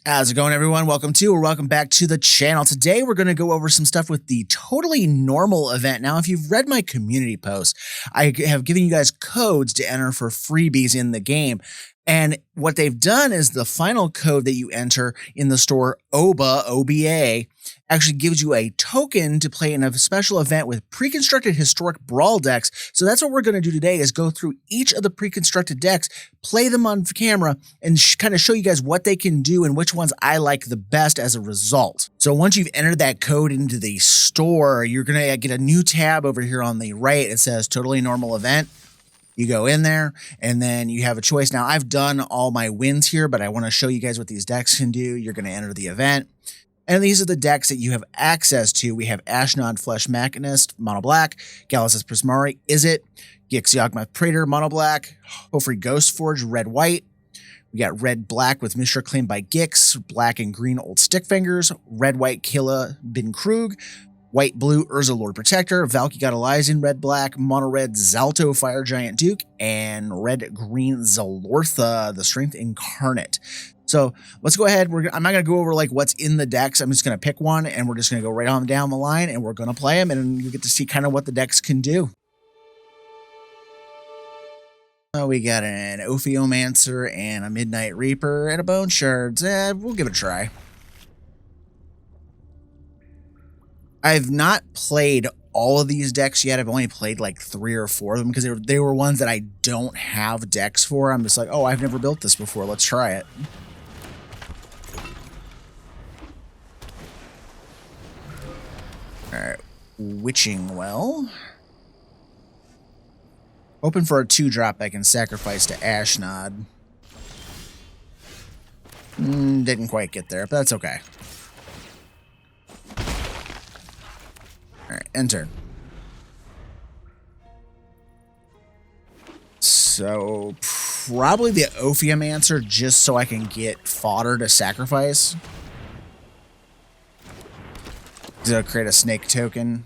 How's it going, everyone? Welcome to or welcome back to the channel. Today, we're going to go over some stuff with the totally normal event. Now, if you've read my community post, I have given you guys codes to enter for freebies in the game. And what they've done is the final code that you enter in the store, OBA, actually gives you a token to play in a special event with pre-constructed Historic Brawl decks. So that's what we're going to do today is go through each of the pre-constructed decks, play them on camera, and kind of show you guys what they can do and which ones I like the best as a result. So once you've entered that code into the store, you're going to get a new tab over here on the right. It says Totally Normal Event. You go in there, and then you have a choice. Now, I've done all my wins here, but I want to show you guys what these decks can do. You're going to enter the event. And these are the decks that you have access to. We have Ashnod Mechanist, mono black, Galazeth Prismari, Yawgmoth Praetor, mono black, Hofri Ghostforge, red white. We got red black with Mishra claimed by Gix, black and green old Stickfingers, red white Kayla, bin-Kroog, white blue Urza Lord Protector, Valki Galazeth in red black, mono red Zalto Fire Giant Duke, and red green Zalortha, the Strength Incarnate. So let's go ahead. I'm not going to go over like what's in the decks. I'm just going to pick one and we're just going to go right on down the line and we're going to play them and you get to see kind of what the decks can do. We got an Ophiomancer and a Midnight Reaper and a Bone Shards. We'll give it a try. I've not played all of these decks yet. I've only played like 3 or 4 of them because they were ones that I don't have decks for. I'm just like, oh, I've never built this before. Let's try it. All right, Witching Well. Open for a 2-drop I can sacrifice to Ashnod. Didn't quite get there, but that's okay. All right, enter. So probably the Ophiomancer just so I can get fodder to sacrifice. So create a snake token.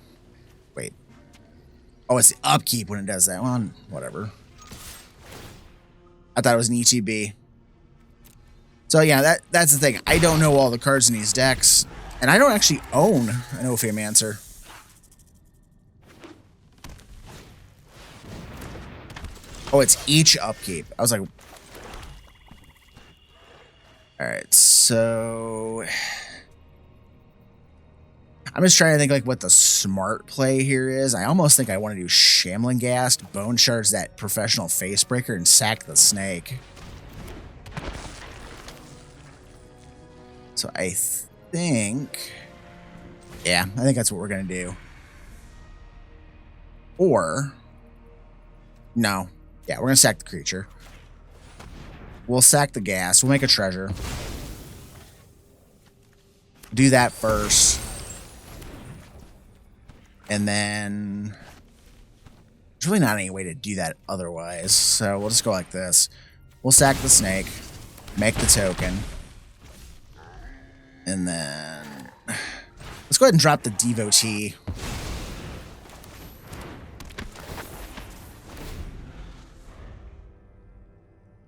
Wait. Oh, it's the upkeep when it does that one. Whatever. I thought it was an ETB. So yeah, that's the thing. I don't know all the cards in these decks. And I don't actually own an Ophiomancer. Oh, it's each upkeep. I was like... Alright, so... I'm just trying to think like what the smart play here is. I almost think I want to do Shambling Ghast, Bone Shards, that professional Facebreaker, and sack the snake. So I think... Yeah, I think that's what we're going to do. Or... No. Yeah, we're going to sack the creature. We'll sack the gas. We'll make a treasure. Do that first. And then... There's really not any way to do that otherwise. So we'll just go like this. We'll sack the snake. Make the token. And then... Let's go ahead and drop the Devotee.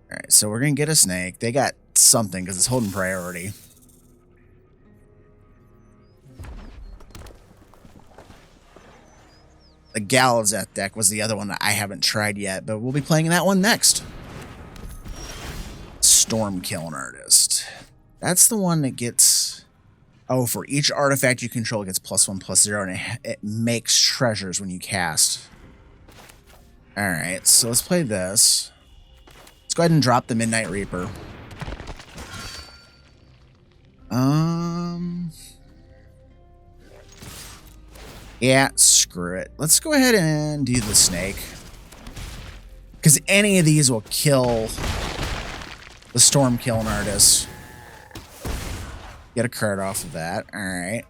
Alright, so we're going to get a snake. They got something because it's holding priority. The Galazeth deck was the other one that I haven't tried yet, but we'll be playing that one next. Stormkiln Artist. That's the one that gets... Oh, for each artifact you control, it gets +1/+0, and it makes treasures when you cast. Alright, so let's play this. Let's go ahead and drop the Midnight Reaper. Yeah, screw it. Let's go ahead and do the snake. Because any of these will kill the Stormkiln Artist. Get a card off of that. Alright.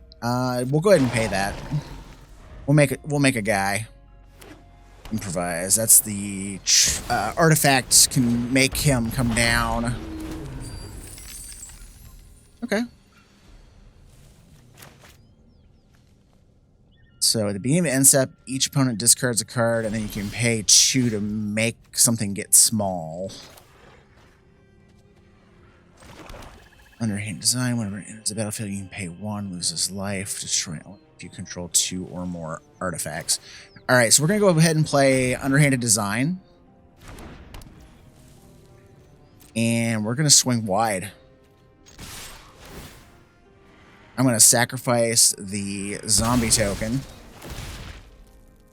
We'll go ahead and pay that. We'll make a guy. Improvise. That's the artifacts can make him come down. Okay. So at the beginning of end step, each opponent discards a card, and then you can pay 2 to make something get small. Underhand design. Whenever it enters the battlefield, you can pay 1, loses life, destroy only if you control 2 or more artifacts. All right, so we're going to go ahead and play Underhanded Design. And we're going to swing wide. I'm going to sacrifice the zombie token.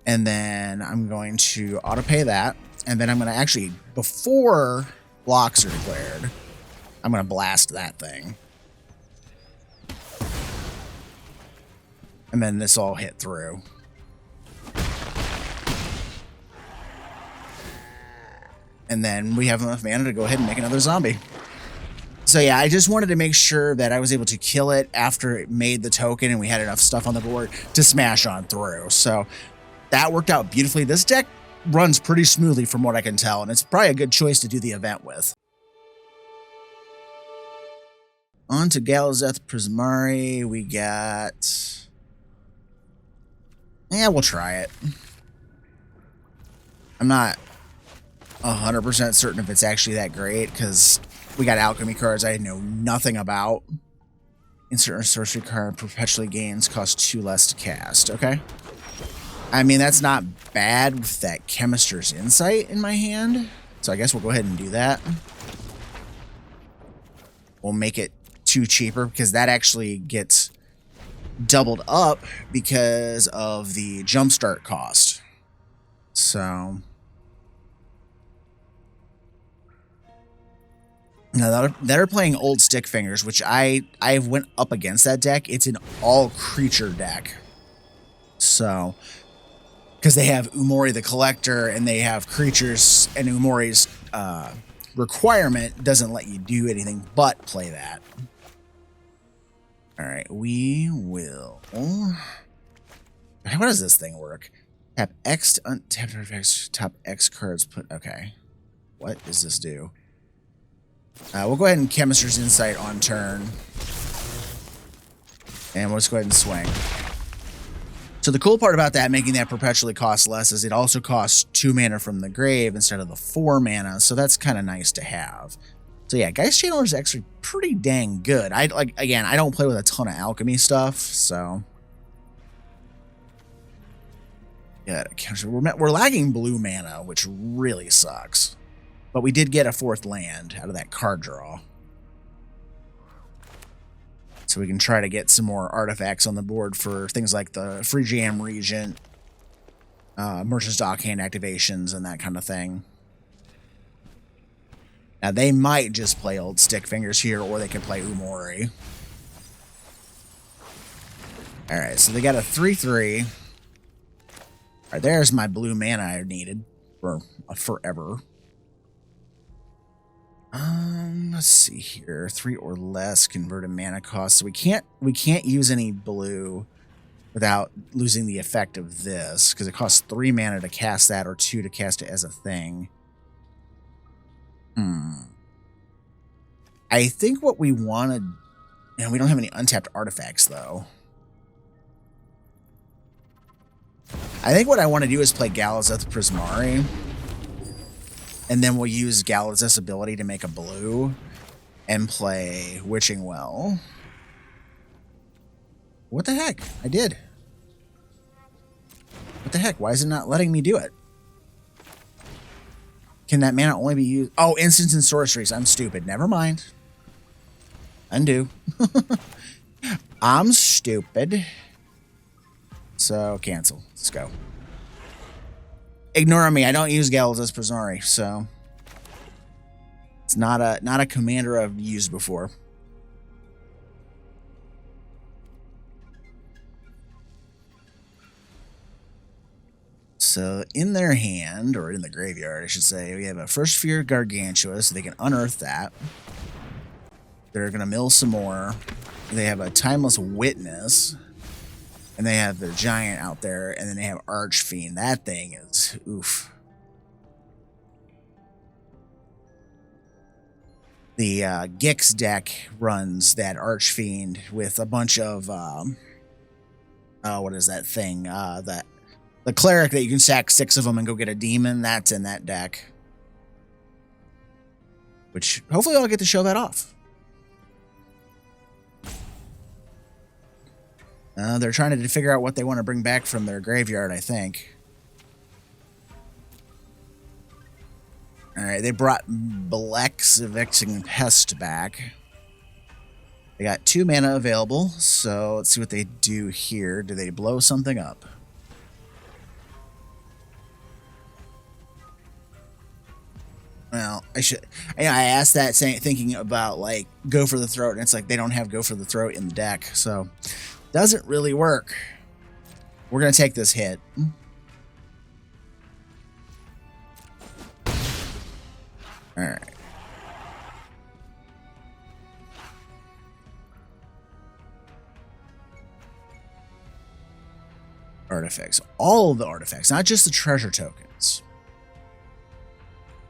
And then I'm going to auto-pay that. And then I'm going to actually, before blocks are declared, I'm going to blast that thing. And then this all hit through. And then we have enough mana to go ahead and make another zombie. So yeah, I just wanted to make sure that I was able to kill it after it made the token and we had enough stuff on the board to smash on through. So that worked out beautifully. This deck runs pretty smoothly from what I can tell, and it's probably a good choice to do the event with. On to Galazeth Prismari. We got... Yeah, we'll try it. I'm not 100% certain if it's actually that great, because we got alchemy cards I know nothing about. Insert a sorcery card, perpetually gains, costs 2 less to cast. Okay. I mean, that's not bad with that Chemist's Insight in my hand. So I guess we'll go ahead and do that. We'll make it 2 cheaper, because that actually gets doubled up because of the jumpstart cost. So... Now, they're playing old Stickfingers, which I went up against that deck. It's an all-creature deck. So, because they have Umori the Collector, and they have creatures, and Umori's requirement doesn't let you do anything but play that. All right, we will... How does this thing work? Tap X to untap artifacts, top X cards, put... Okay. What does this do? We'll go ahead and Chemist's Insight on turn. And we'll just go ahead and swing. So the cool part about that, making that perpetually cost less, is it also costs 2 mana from the grave instead of the 4 mana. So that's kind of nice to have. So yeah, Geist Channeler is actually pretty dang good. Again, I don't play with a ton of alchemy stuff, so... Yeah, we're lagging blue mana, which really sucks. But we did get a 4th land out of that card draw. So we can try to get some more artifacts on the board for things like the Free Jam Regent, Merchant's Dockhand activations, and that kind of thing. Now, they might just play old Stickfingers here, or they can play Umori. Alright, so they got a 3/3. Alright, there's my blue mana I needed for forever. Let's see here. 3 or less converted mana cost. So we can't use any blue without losing the effect of this, because it costs 3 mana to cast that, or 2 to cast it as a thing. I think what we wanted... And we don't have any untapped artifacts, though. I think what I want to do is play Galazeth Prismari. And then we'll use Galazeth's ability to make a blue and play Witching Well. What the heck? I did. What the heck? Why is it not letting me do it? Can that mana only be used? Oh, instants and sorceries. I'm stupid. Never mind. Undo. I'm stupid. So, cancel. Let's go. Ignore me. I don't use Galazeth Prismari, so it's not a commander I've used before. So in their hand, or in the graveyard, I should say, we have a First Fear Gargantua, so they can unearth that. They're gonna mill some more. They have a Timeless Witness. And they have their giant out there, and then they have Archfiend. That thing is oof. The Gix deck runs that Archfiend with a bunch of what is that thing? The cleric that you can sack 6 of them and go get a demon. That's in that deck. Which hopefully I'll get to show that off. They're trying to figure out what they want to bring back from their graveyard, I think. Alright, they brought Blex Evicting Pest back. They got 2 mana available, so let's see what they do here. Do they blow something up? Well, I asked that thinking about, like, Go for the Throat, and it's like they don't have Go for the Throat in the deck, so doesn't really work. We're going to take this hit. Alright. Artifacts. All of the artifacts, not just the treasure tokens.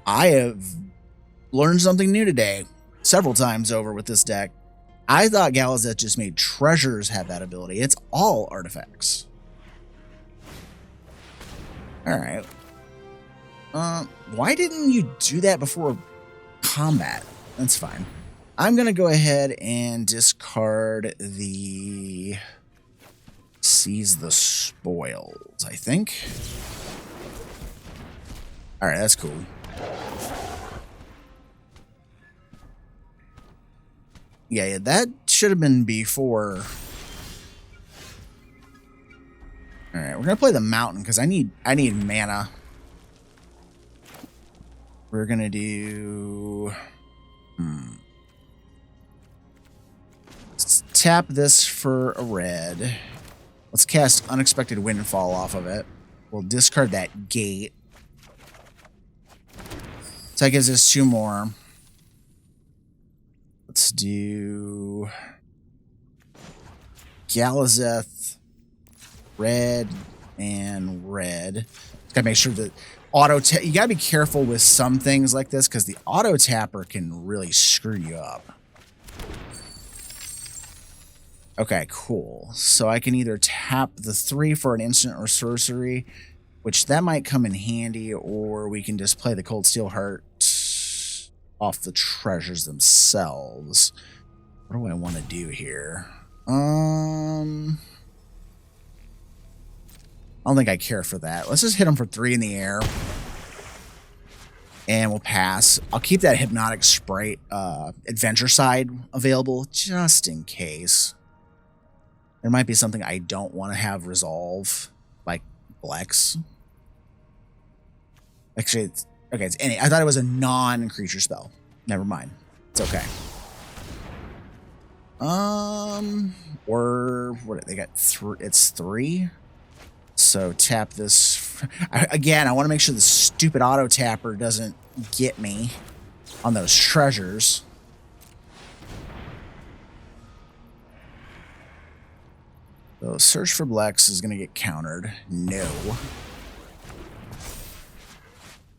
I have learned something new today several times over with this deck. I thought Galazeth just made treasures have that ability. It's all artifacts. Alright. Why didn't you do that before combat? That's fine. I'm going to go ahead and discard the Seize the Spoils, I think. Alright, that's cool. Yeah, that should have been before. Alright, we're going to play the Mountain because I need mana. We're going to do... Let's tap this for a red. Let's cast Unexpected Windfall off of it. We'll discard that Gate. So that gives us 2 more. Let's do... Galazeth, red, and red. Gotta make sure that you gotta be careful with some things like this because the auto tapper can really screw you up. Okay, cool. So I can either tap the 3 for an instant or sorcery, which that might come in handy, or we can just play the Cold Steel Heart off the treasures themselves. What do I want to do here? I don't think I care for that. Let's just hit them for 3 in the air. And we'll pass. I'll keep that Hypnotic Sprite Adventure Side available just in case. There might be something I don't want to have resolve, like Blex. Actually, it's any. I thought it was a non-creature spell. Never mind. It's okay. Or what? They got it's 3. So tap this. Again, I want to make sure the stupid auto tapper doesn't get me on those treasures. So Search for Blex is going to get countered. No.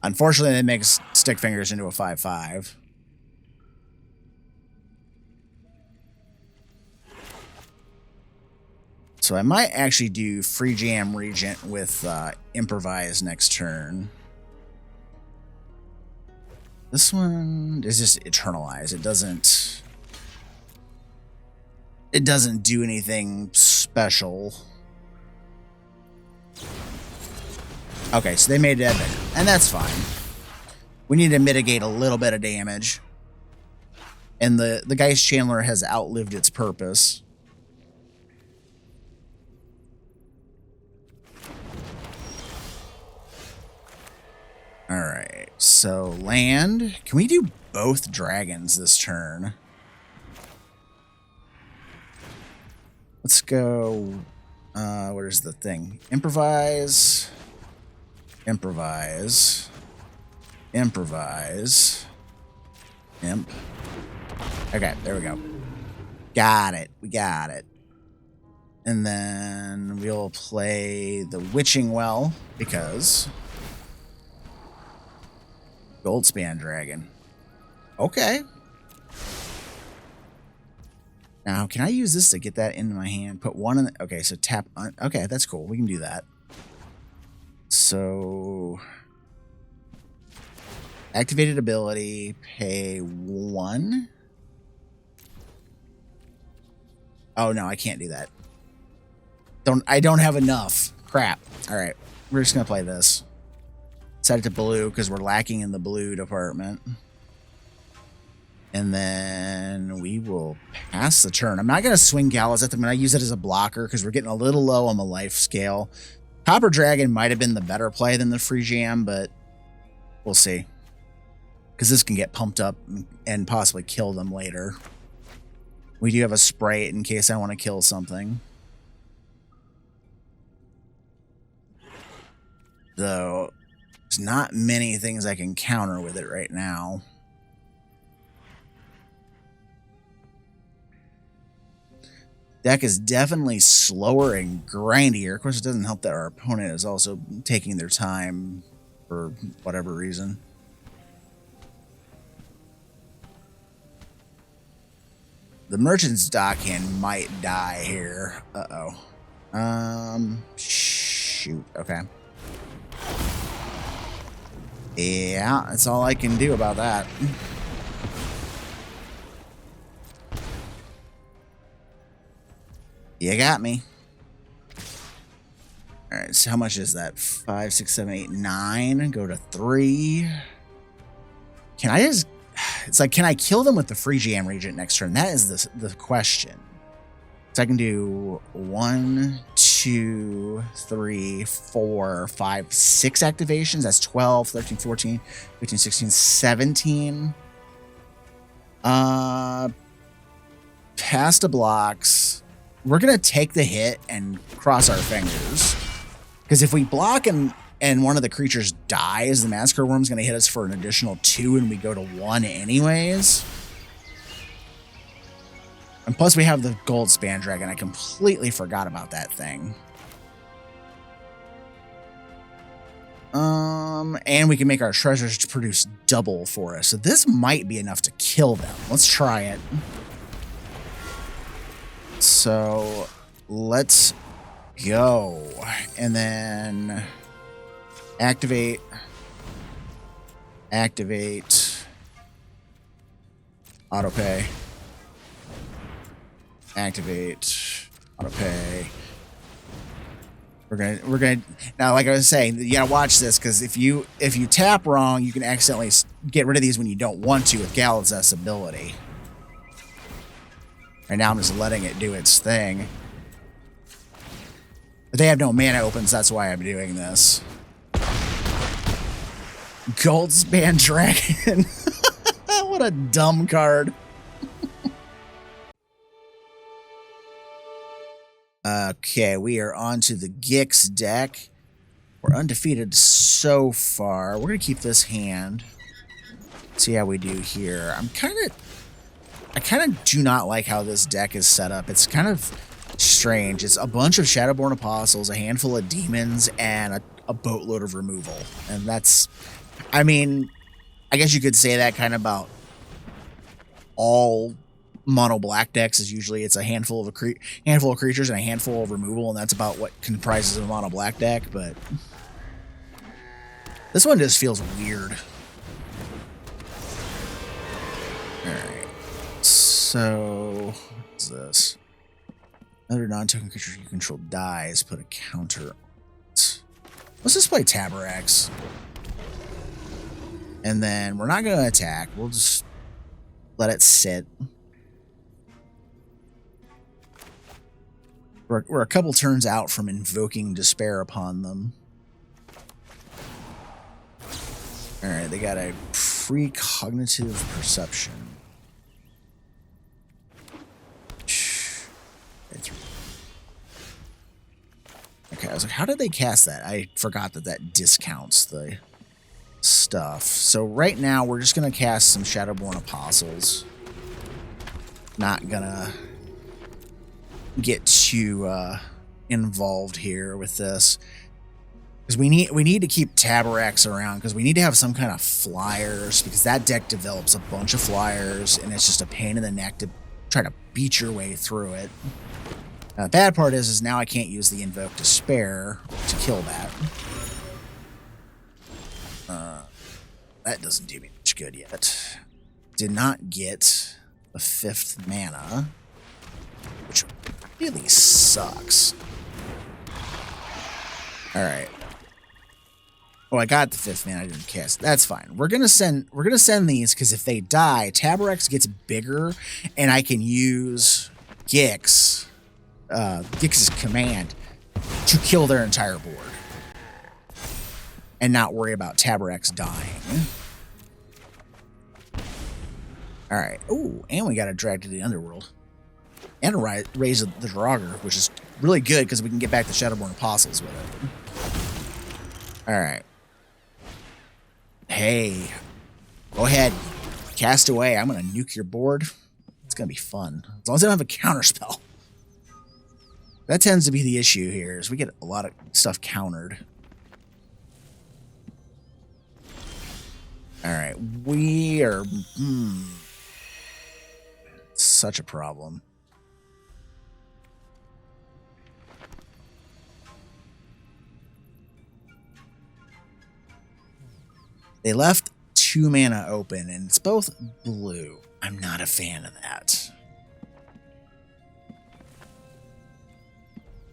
Unfortunately, that makes Stickfingers into a 5/5. So I might actually do Free Jam Regent with Improvise next turn. This one is just Eternalize. It doesn't do anything special. Okay, so they made it, and that's fine. We need to mitigate a little bit of damage. And the Geist Chandler has outlived its purpose. Alright, so land. Can we do both dragons this turn? Let's go... where's the thing? Improvise. Improvise. Improvise. Imp. Okay, there we go. Got it. We got it. And then we'll play the Witching Well, because... Goldspan Dragon. Okay. Now, can I use this to get that into my hand? Put 1 in the... Okay, so tap... Okay, that's cool. We can do that. So... Activated ability, pay 1. Oh, no, I can't do that. I don't have enough. Crap. All right. We're just going to play this. Set it to blue because we're lacking in the blue department. And then we will pass the turn. I'm not going to swing Galazeth. I'm going to use it as a blocker because we're getting a little low on the life scale. Copper Dragon might have been the better play than the free jam, but we'll see. Because this can get pumped up and possibly kill them later. We do have a Sprite in case I want to kill something. Though, there's not many things I can counter with it right now. Deck is definitely slower and grindier. Of course, it doesn't help that our opponent is also taking their time for whatever reason. The Merchant's Dockhand might die here. Uh-oh. Shoot. Okay. Yeah, that's all I can do about that. You got me. All right, so how much is that? 5, 6, 7, 8, 9. Go to 3. Can I just... It's like, can I kill them with the free jam regent next turn? That is the question. So I can do 1, 2, 3, 4, 5, 6 activations. That's 12, 13, 14, 15, 16, 17. Past the blocks. We're going to take the hit and cross our fingers. Because if we block and one of the creatures dies, the Massacre Worm's going to hit us for an additional 2 and we go to 1 anyways. And plus we have the Gold Span Dragon. I completely forgot about that thing. And we can make our treasures to produce double for us. So this might be enough to kill them. Let's try it. So let's go. And then activate, autopay, activate, autopay. We're gonna now, like I was saying, you gotta watch this because if you tap wrong, you can accidentally get rid of these when you don't want to with Galazeth's ability. Right now I'm just letting it do its thing. But they have no mana opens, that's why I'm doing this. Gold Span Dragon. What a dumb card. Okay, we are on to the Gix deck. We're undefeated so far. We're going to keep this hand. See how we do here. I kind of do not like how this deck is set up. It's kind of strange. It's a bunch of Shadowborn Apostles, a handful of demons, and a boatload of removal. And that's, I mean, I guess you could say that kind of about all mono black decks. Is usually it's a handful of creatures and a handful of removal, and that's about what comprises a mono black deck. But this one just feels weird. All right, so what's this? Another non-token creature you control dies. Put a counter on it. Let's just play Taborax. And then we're not going to attack. We'll just let it sit. We're a couple turns out from invoking Despair upon them. Alright, they got a precognitive perception. Okay, I was like, how did they cast that? I forgot that discounts the stuff. So right now, we're just going to cast some Shadowborn Apostles. Not gonna get too involved here with this. Because we need to keep Taborax around, because we need to have some kind of flyers, because that deck develops a bunch of flyers, and it's just a pain in the neck to try to beat your way through it. Now, the bad part is now I can't use the Invoke Despair to kill that. That doesn't do me much good yet. Did not get the 5th mana, which really sucks. All right. Oh, I got the 5th man. I didn't cast. That's fine. We're gonna send these because if they die, Tabarex gets bigger, and I can use Gix's command to kill their entire board and not worry about Tabarex dying. All right. Ooh, and we got a drag to the underworld and a raise the Draugr, which is really good because we can get back the Shadowborn Apostles with it. All right. Hey, go ahead, cast away. I'm gonna nuke your board. It's gonna be fun as long as I don't have a counterspell. That tends to be the issue here, is we get a lot of stuff countered. All right, we are such a problem. They left 2 mana open, and it's both blue. I'm not a fan of that.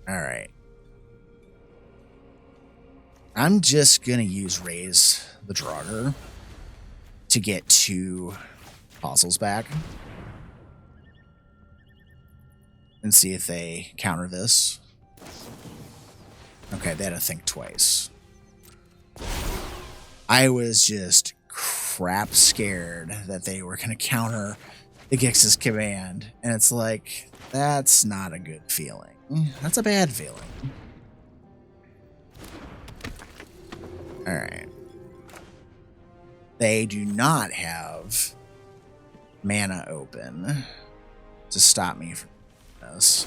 All right. I'm just going to use Raise the Draugr to get 2 Apostles back. And see if they counter this. Okay, they had to think twice. I was just crap scared that they were going to counter the Gix's command. And it's like, that's not a good feeling. That's a bad feeling. All right. They do not have mana open to stop me from this.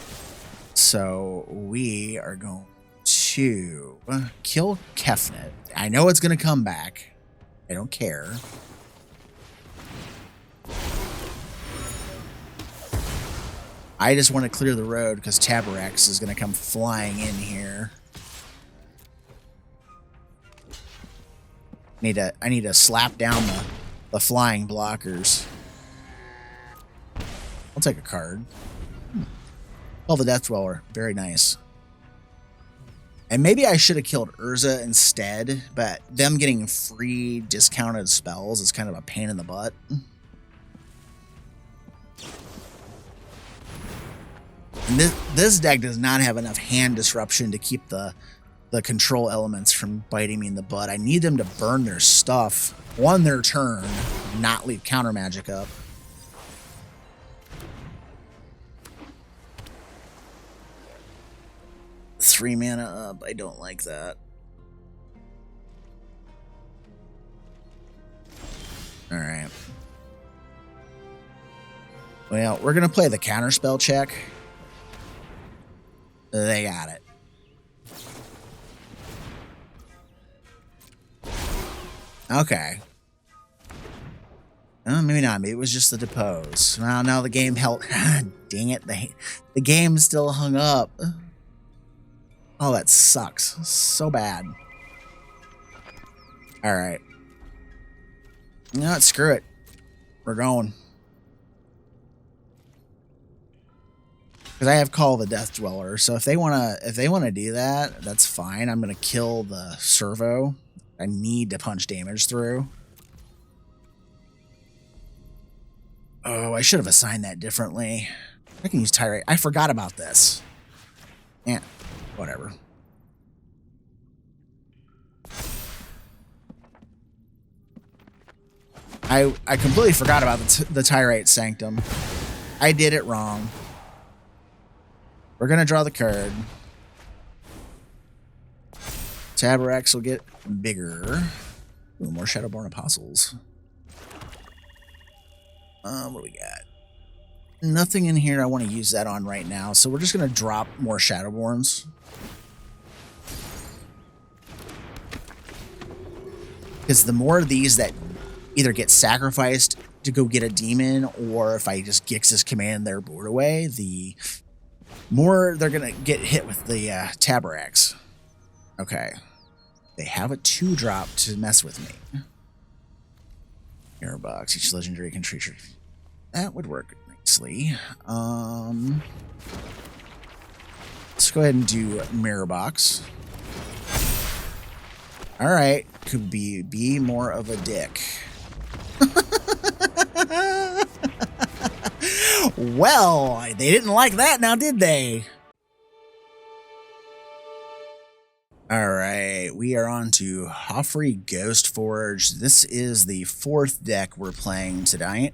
So we are going to kill Kefnet. I know it's going to come back. I don't care. I just want to clear the road because Tabarex is going to come flying in here. I need to slap down the flying blockers. I'll take a card. Oh, the Death Dweller. Very nice. And maybe I should have killed Urza instead, but them getting free discounted spells is kind of a pain in the butt. And this deck does not have enough hand disruption to keep the control elements from biting me in the butt. I need them to burn their stuff on their turn, not leave counter magic up. Three mana up. I don't like that. All right. Well, we're going to play the counterspell check. They got it. Okay. Maybe not. Maybe it was just the depose. Well, now the game held. Dang it. The game still hung up. Oh, that sucks. So bad. All right. You know what? Screw it. We're going. Because I have Call the Death Dweller, so if they wanna do that, that's fine. I'm gonna kill the servo. I need to punch damage through. Oh, I should have assigned that differently. I can use Tirade. I forgot about this. Yeah, whatever. I completely forgot about the Tirade Sanctum. I did it wrong. We're going to draw the card. Tabarex will get bigger. Ooh, more Shadowborn Apostles. What do we got? Nothing in here I want to use that on right now, so we're just going to drop more Shadowborns. Because the more of these that either get sacrificed to go get a demon, or if I just Gix's command their board away, the more they're going to get hit with the Tabarex. Okay. They have a 2-drop to mess with me. Mirror box. Each legendary creature. That would work nicely. Let's go ahead and do mirror box. All right, could be more of a dick. Well, they didn't like that now, did they? All right, we are on to Hofri Ghostforge. This is the 4th deck we're playing tonight,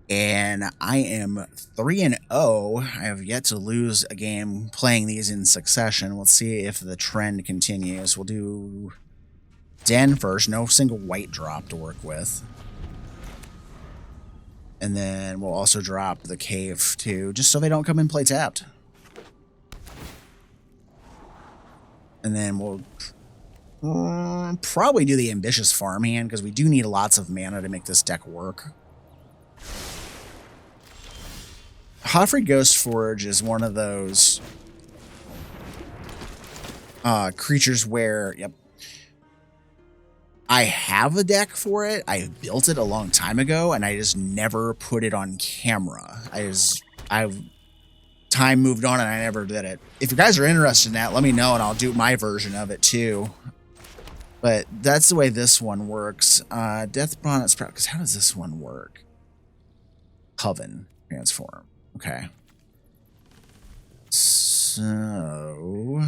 and I am 3-0. I have yet to lose a game playing these in succession. Let's see if the trend continues. We'll do Den first, no single white drop to work with. And then we'll also drop the cave too, just so they don't come and play tapped. And then we'll probably do the ambitious farmhand, because we do need lots of mana to make this deck work. Hofri Ghostforge is one of those creatures where, yep, I have a deck for it. I built it a long time ago, and I just never put it on camera. Time moved on, and I never did it. If you guys are interested in that, let me know, and I'll do my version of it too. But that's the way this one works. Death Bonnet Sprout, because how does this one work? Coven transform. Okay. So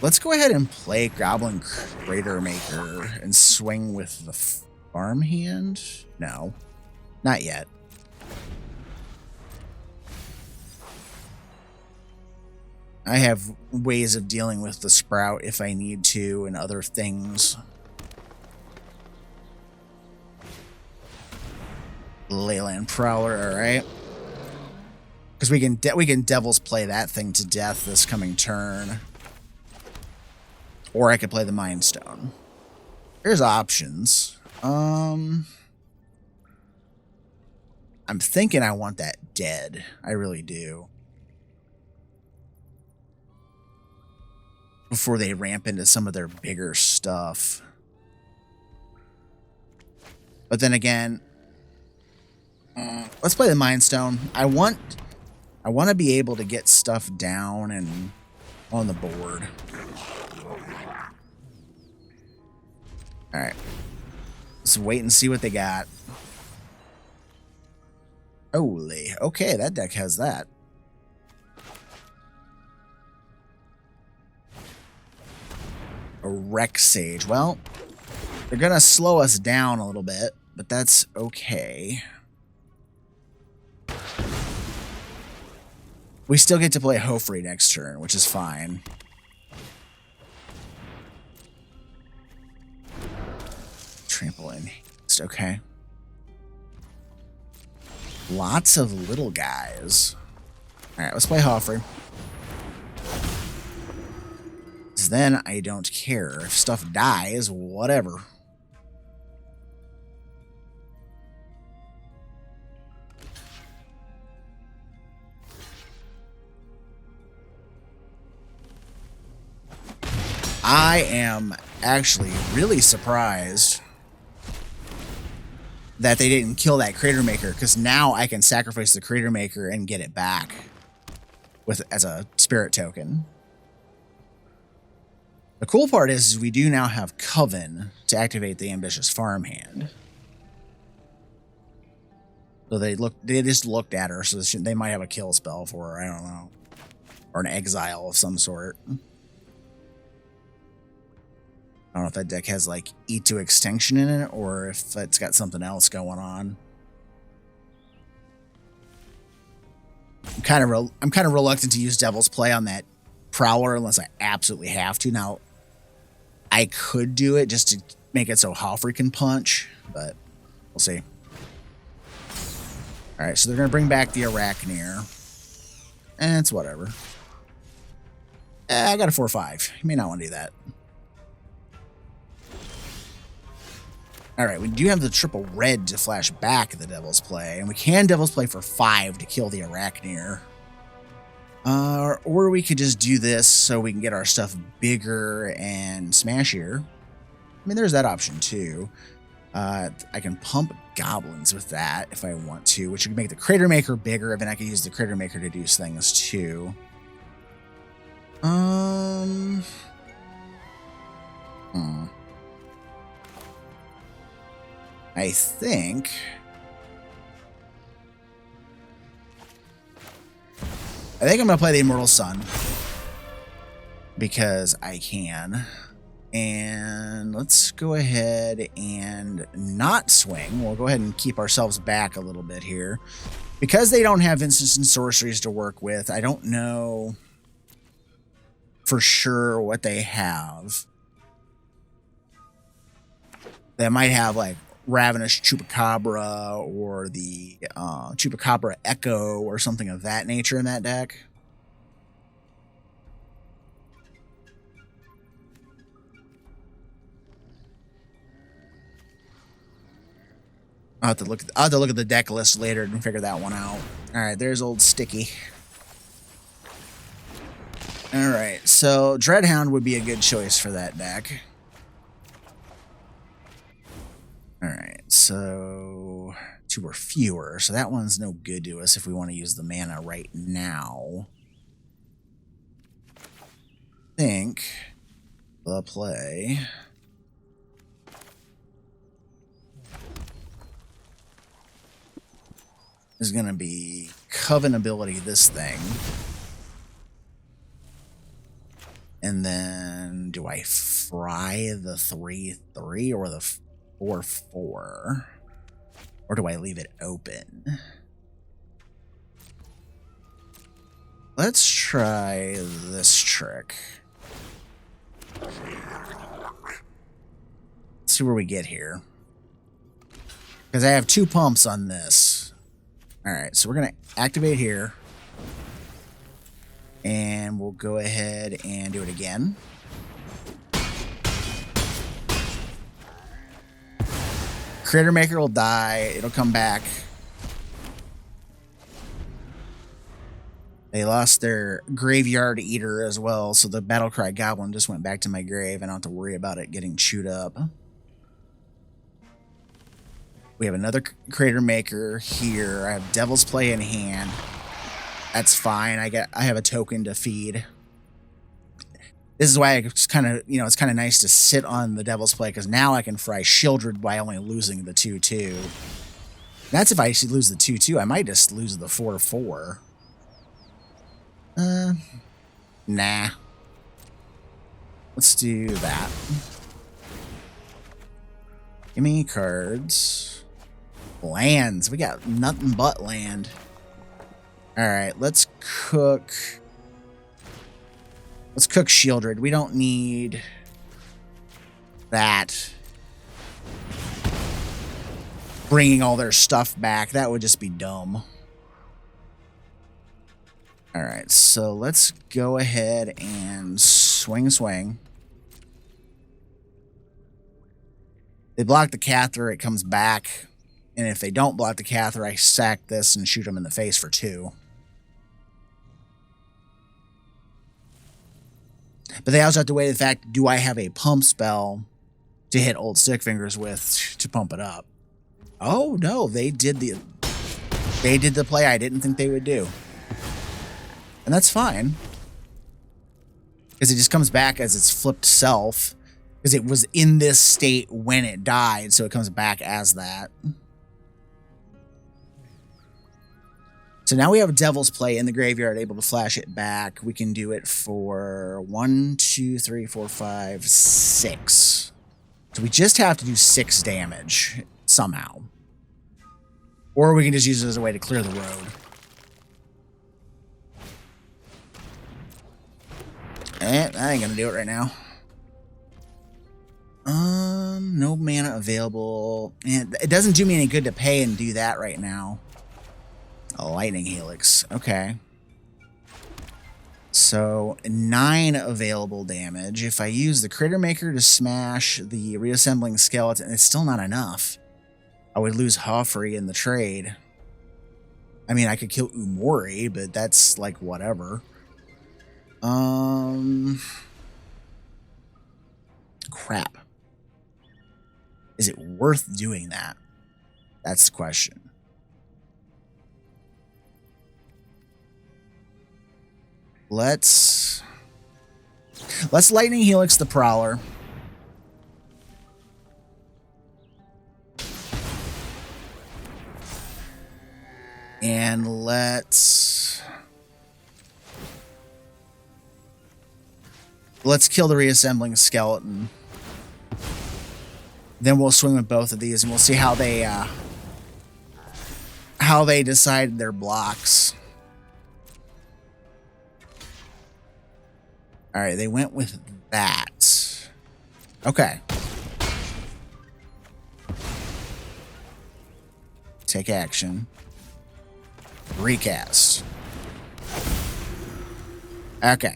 let's go ahead and play Goblin Crater Maker and swing with the farmhand. No, not yet. I have ways of dealing with the Sprout if I need to and other things. Leyland Prowler, all right. Because we can Devil's play that thing to death this coming turn. Or I could play the Mind Stone. There's options. I'm thinking I want that dead. I really do. Before they ramp into some of their bigger stuff. But then again, let's play the Mind Stone. I want to be able to get stuff down and on the board. All right. Let's wait and see what they got. Holy. Okay, that deck has that. A Wreck Sage. Well, they're going to slow us down a little bit, but that's okay. We still get to play Hofri next turn, which is fine. Trample in haste. Okay. Lots of little guys. All right, let's play Hofri. Then I don't care. If stuff dies, whatever. I am actually really surprised that they didn't kill that Crater Maker, because now I can sacrifice the Crater Maker and get it back as a spirit token. The cool part is we do now have Coven to activate the Ambitious Farmhand. So they just looked at her, so they might have a kill spell for her, I don't know. Or an exile of some sort. I don't know if that deck has like Eat to Extinction in it, or if it's got something else going on. I'm kind of reluctant to use Devil's Play on that Prowler unless I absolutely have to. Now, I could do it just to make it so Hofri can punch, but we'll see. All right, so they're going to bring back the Arachneer. And it's whatever. I got a 4/5. You may not want to do that. All right, we do have the triple red to flash back the Devil's Play, and we can Devil's Play for 5 to kill the Arachneer. Or we could just do this so we can get our stuff bigger and smashier. I mean, there's that option too. I can pump goblins with that if I want to, which would make the Crater Maker bigger, and then I could use the Crater Maker to do things too. I think I'm gonna play the Immortal Sun because I can. And let's go ahead and not swing. We'll go ahead and keep ourselves back a little bit here. Because they don't have instants and sorceries to work with, I don't know for sure what they have. They might have like Ravenous Chupacabra or the Chupacabra Echo or something of that nature in that deck. I'll have to look at the deck list later and figure that one out. All right, there's old Sticky. All right, so Dreadhound would be a good choice for that deck. All right, so 2 or fewer. So that one's no good to us if we want to use the mana right now. I think the play is going to be Coven Ability this thing. And then do I fry the 3/3 or the 4/4? Or do I leave it open? Let's try this trick. Let's see where we get here. Because I have 2 pumps on this. Alright, so we're going to activate here. And we'll go ahead and do it again. Critter Maker will die. It'll come back. They lost their Graveyard Eater as well, so the Battlecry Goblin just went back to my grave. I don't have to worry about it getting chewed up. We have another Crater Maker here. I have Devil's Play in hand. That's fine. I have a token to feed. This is why it's kind of, it's kind of nice to sit on the Devil's Play, because now I can fry Shieldred by only losing the 2/2. That's if I actually lose the 2/2. I might just lose the 4/4. Nah. Let's do that. Give me cards. Lands. We got nothing but land. Alright, let's cook Shieldred. We don't need that. Bringing all their stuff back. That would just be dumb. Alright, so let's go ahead and swing. They block the Cather, it comes back. And if they don't block the Cather, I sack this and shoot them in the face for 2. But they also have to weigh the fact, do I have a pump spell to hit old Stickfingers with to pump it up? Oh, no, they did the play I didn't think they would do. And that's fine. Because it just comes back as its flipped self. Because it was in this state when it died, so it comes back as that. So now we have Devil's Play in the graveyard, able to flash it back. We can do it for 1, 2, 3, 4, 5, 6. So we just have to do 6 damage somehow. Or we can just use it as a way to clear the road. That ain't gonna do it right now. No mana available. And it doesn't do me any good to pay and do that right now. A Lightning Helix. Okay. So 9 available damage. If I use the Critter Maker to smash the Reassembling Skeleton, it's still not enough. I would lose Hofri in the trade. I mean, I could kill Umori, but that's like whatever. Crap. Is it worth doing that? That's the question. Let's Let's Lightning Helix the Prowler. And let's kill the reassembling skeleton. Then we'll swing with both of these, and we'll see how they decide their blocks. All right, they went with that. Okay. Take action. Recast. Okay.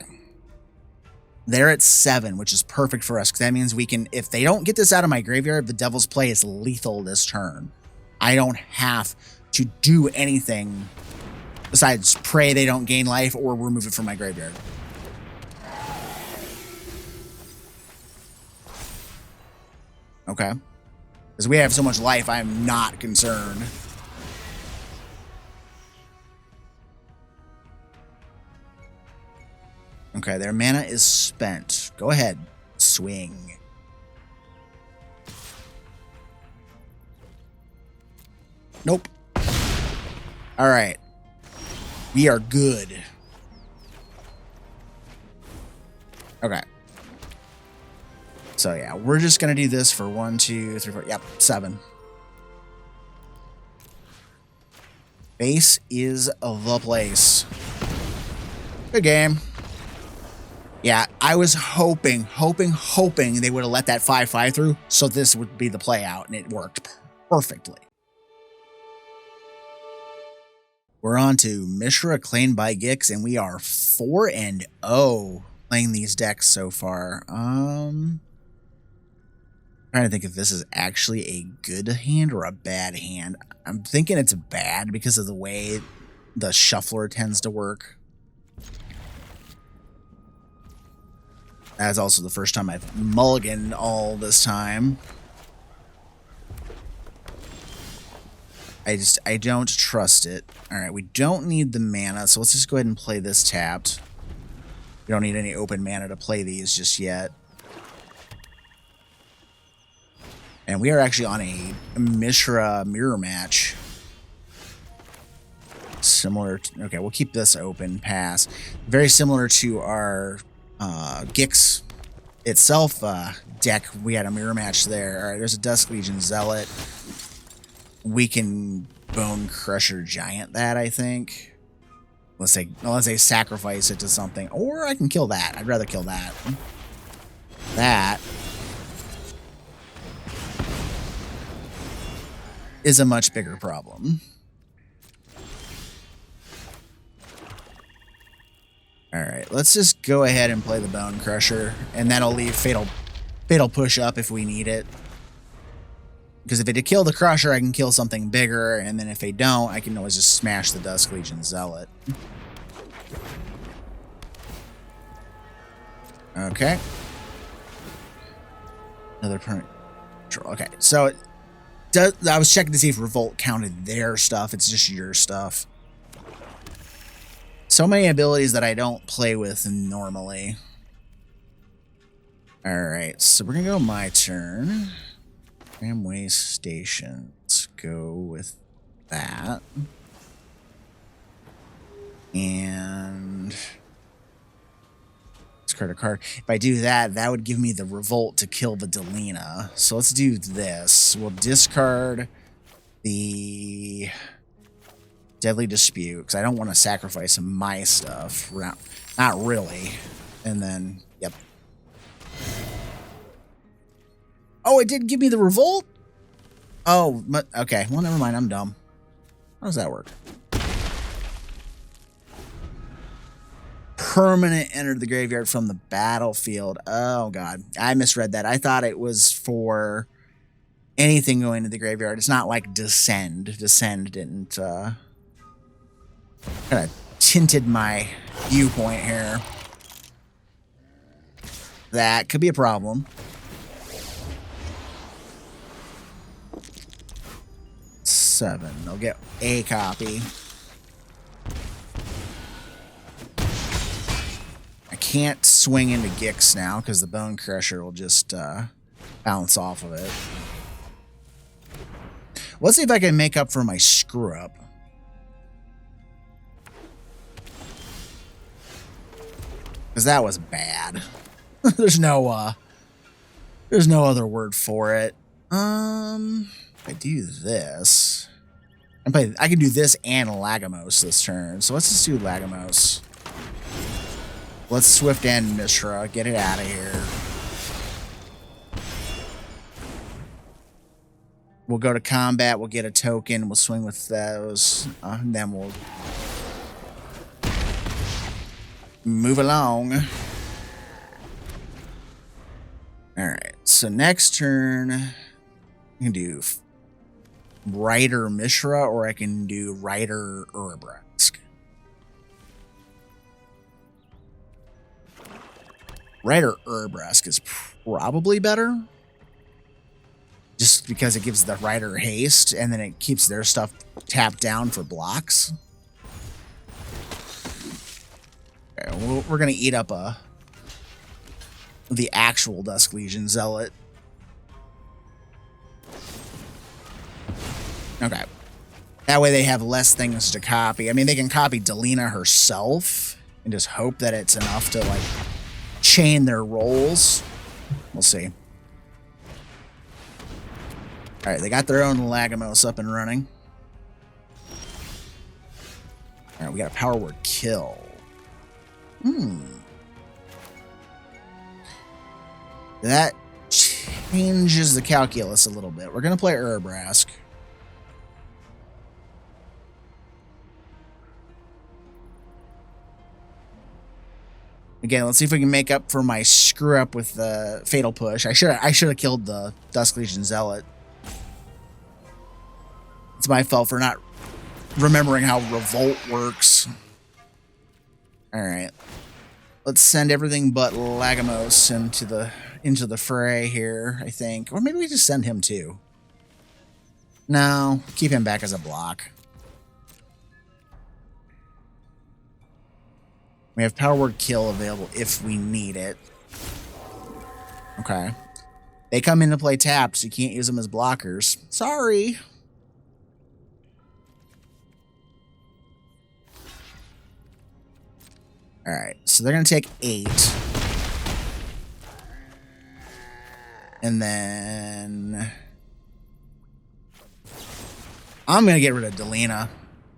They're at 7, which is perfect for us, because that means we can, if they don't get this out of my graveyard, the Devil's Play is lethal this turn. I don't have to do anything besides pray they don't gain life or remove it from my graveyard. Okay. Because we have so much life, I'm not concerned. Okay, their mana is spent. Go ahead. Swing. Nope. All right. We are good. Okay. So yeah, we're just going to do this for 1, 2, 3, 4. Yep, 7. Base is the place. Good game. Yeah, I was hoping they would have let that 5/5 through, so this would be the play out, and it worked perfectly. We're on to Mishra, claimed by Gix, and we are 4-0 playing these decks so far. Trying to think if this is actually a good hand or a bad hand. I'm thinking it's bad because of the way the shuffler tends to work. That's also the first time I've mulliganed all this time. I don't trust it. All right, we don't need the mana, so let's just go ahead and play this tapped. We don't need any open mana to play these just yet. And we are actually on a Mishra mirror match. Similar to, okay, we'll keep this open, pass. Very similar to our Gix itself deck. We had a mirror match there. All right, there's a Dusk Legion Zealot. We can Bone Crusher Giant that, I think. Let's say sacrifice it to something. Or I can kill that. I'd rather kill that. That is a much bigger problem. All right, let's just go ahead and play the Bone Crusher, and that'll leave Fatal Push up if we need it. Because if they kill the Crusher, I can kill something bigger, and then if they don't, I can always just smash the Dusk Legion Zealot. Okay. Another permanent control. Okay, so I was checking to see if Revolt counted their stuff. It's just your stuff. So many abilities that I don't play with normally. Alright, so we're going to go my turn. Tramway Station. Let's go with that. And discard a card. If I do that, that would give me the Revolt to kill the Delina. So let's do this. We'll discard the Deadly Dispute, because I don't want to sacrifice my stuff. Not really. And then, yep. Oh, it did give me the Revolt? Oh, okay. Well, never mind. I'm dumb. How does that work? Permanent entered the graveyard from the battlefield. Oh, God. I misread that. I thought it was for anything going to the graveyard. It's not like Descend. Descend didn't, kind of tinted my viewpoint here. That could be a problem. 7. They'll get a copy. I can't swing into Gix now because the Bone Crusher will just bounce off of it. Let's see if I can make up for my screw up. Because that was bad. There's no other word for it. If I do this, I can do this and Yawgmoth this turn. So let's just do Yawgmoth. Let's Swift End Mishra. Get it out of here. We'll go to combat. We'll get a token. We'll swing with those. And then we'll move along. Alright. So next turn, I can do Rider Mishra or I can do Rider Urza. Rider Urza is probably better. Just because it gives the Rider haste and then it keeps their stuff tapped down for blocks. Okay, we're going to eat up the actual Dusk Legion Zealot. Okay. That way they have less things to copy. I mean, they can copy Delina herself and just hope that it's enough to, like, chain their rolls. We'll see. All right, they got their own Yawgmoth up and running. All right, we got a Power Word Kill. That changes the calculus a little bit. We're going to play Urza. Again, let's see if we can make up for my screw up with the Fatal Push. I should have killed the Dusk Legion Zealot. It's my fault for not remembering how Revolt works. All right, let's send everything but Yawgmoth into the fray here. I think, or maybe we just send him too. No, keep him back as a block. We have Power Word Kill available if we need it. Okay. They come into play tapped, so you can't use them as blockers. Sorry. Alright, so they're going to take 8. And then I'm going to get rid of Delina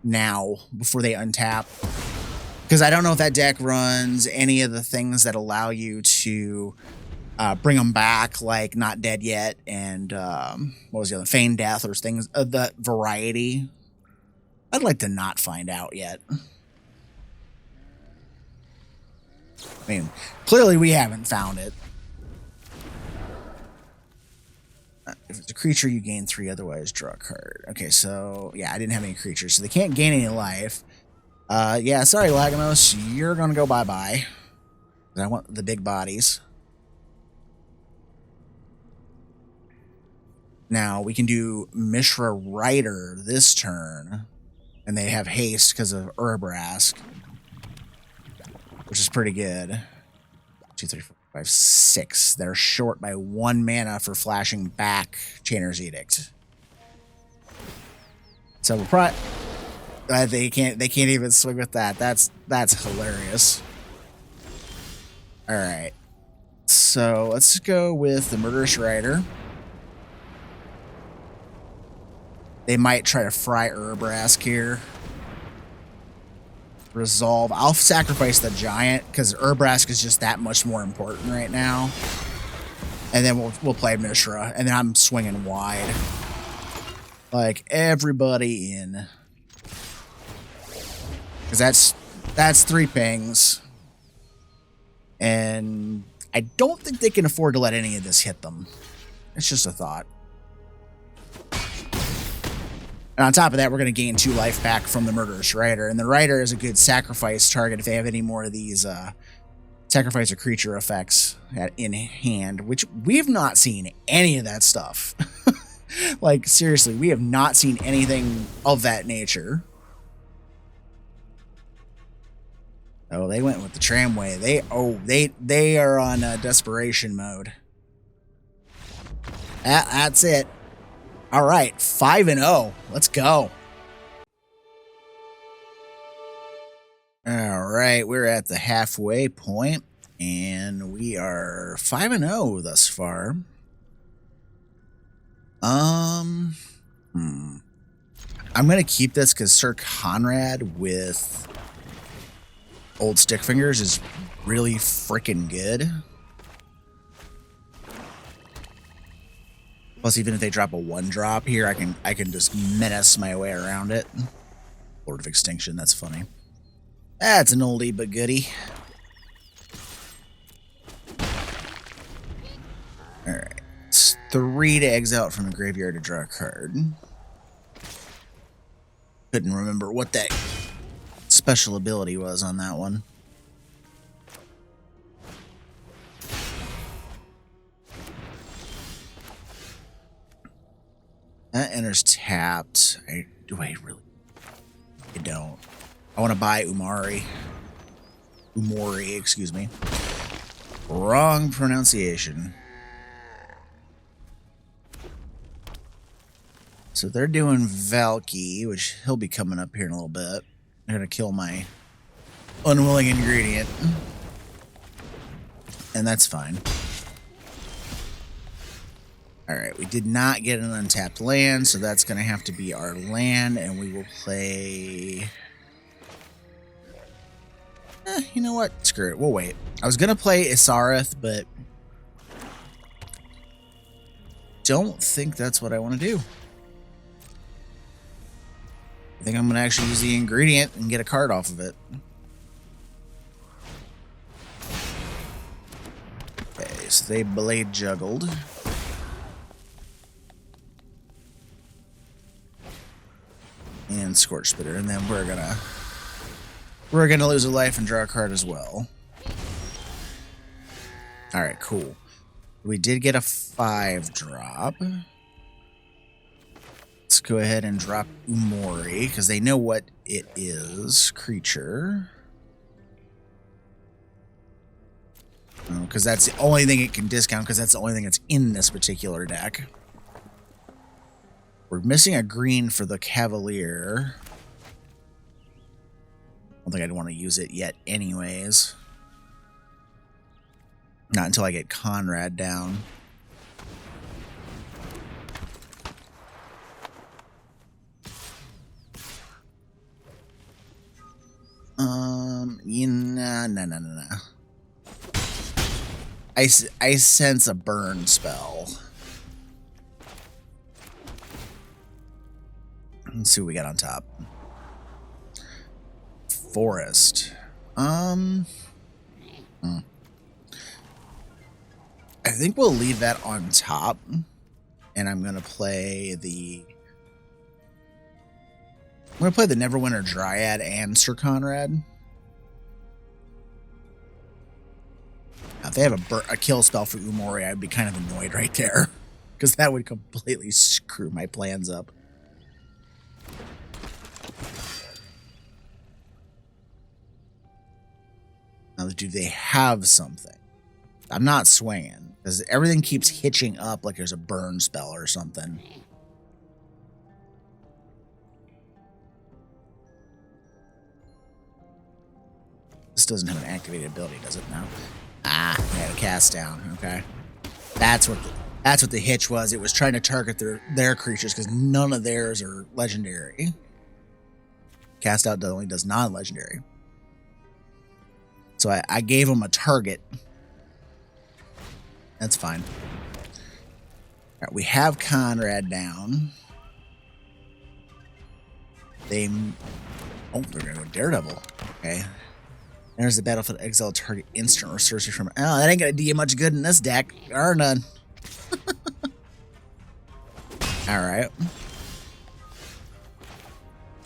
now before they untap. Because I don't know if that deck runs any of the things that allow you to bring them back, like Not Dead Yet and what was the other? Feign Death or things of that variety. I'd like to not find out yet. I mean, clearly we haven't found it. If it's a creature, you gain 3, otherwise draw a card. Okay, so yeah, I didn't have any creatures, so they can't gain any life. Yeah, sorry, Yawgmoth, you're gonna go bye-bye. I want the big bodies. Now, we can do Mishra Rider this turn, and they have haste because of Urza, which is pretty good. 2, 3, 4, 5, 6. They're short by 1 mana for flashing back Chainer's Edict. So we'll probably... they can't even swing with that. That's hilarious. All right, so let's go with the Murderous Rider. They might try to fry Urza here. Resolve. I'll sacrifice the Giant because Urza is just that much more important right now. And then we'll play Mishra, and then I'm swinging wide, like everybody in. Because that's 3 pings. And I don't think they can afford to let any of this hit them. It's just a thought. And on top of that, we're going to gain 2 life back from the Murderous Rider. And the Rider is a good sacrifice target if they have any more of these sacrifice a creature effects in hand, which we have not seen any of that stuff. Like, seriously, we have not seen anything of that nature. Oh, they went with the tramway. They are on desperation mode. That's it. All right, 5-0. Let's go. All right, we're at the halfway point, and we are 5-0 thus far. I'm gonna keep this because Sir Conrad with old Stickfingers is really freaking good. Plus, even if they drop a 1-drop here, I can just menace my way around it. Lord of Extinction, that's funny. That's an oldie but goodie. Alright. It's 3 to exile from the graveyard to draw a card. Couldn't remember what that special ability was on that one. That enters tapped. Do I really? I don't. I want to buy Umori, excuse me. Wrong pronunciation. So they're doing Valki, which he'll be coming up here in a little bit. I'm going to kill my unwilling ingredient. And that's fine. Alright, we did not get an untapped land, so that's going to have to be our land, and we will play... you know what? Screw it. We'll wait. I was going to play Isareth, but... don't think that's what I want to do. I think I'm going to actually use the ingredient and get a card off of it. Okay, so they blade juggled. And Scorch Spitter, and then we're gonna lose a life and draw a card as well. Alright, cool. We did get a 5-drop. Let's go ahead and drop Umori, because they know what it is. Creature. Because that's the only thing it can discount, because that's the only thing that's in this particular deck. We're missing a green for the Cavalier. I don't think I'd want to use it yet anyways. Not until I get Conrad down. No. I sense a burn spell. Let's see what we got on top. Forest. I think we'll leave that on top. And I'm going to play the... I'm going to play the Neverwinter Dryad and Sir Conrad. Now, if they have a kill spell for Umori, I'd be kind of annoyed right there. Because that would completely screw my plans up. Now, do they have something? I'm not swinging, because everything keeps hitching up like there's a burn spell or something. This doesn't have an activated ability, does it? No. Ah, we had a cast down. Okay. That's what the hitch was. It was trying to target their creatures, because none of theirs are legendary. Cast out only does non-legendary. So I gave them a target. That's fine. All right, we have Conrad down. They're going to go Daredevil. Okay. There's the battlefield exile target instant or sorcery from... Oh, that ain't going to do you much good in this deck. Or none. Alright.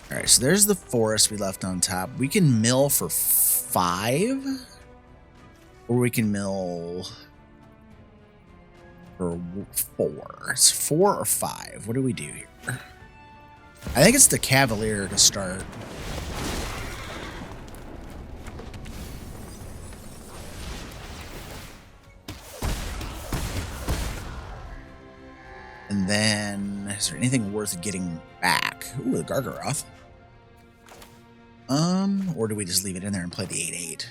Alright, so there's the forest we left on top. We can mill for 5. Or we can mill for 4. It's 4 or 5. What do we do here? I think it's the Cavalier to start. And then, is there anything worth getting back? Ooh, the Gargaroth. Or do we just leave it in there and play the 8/8?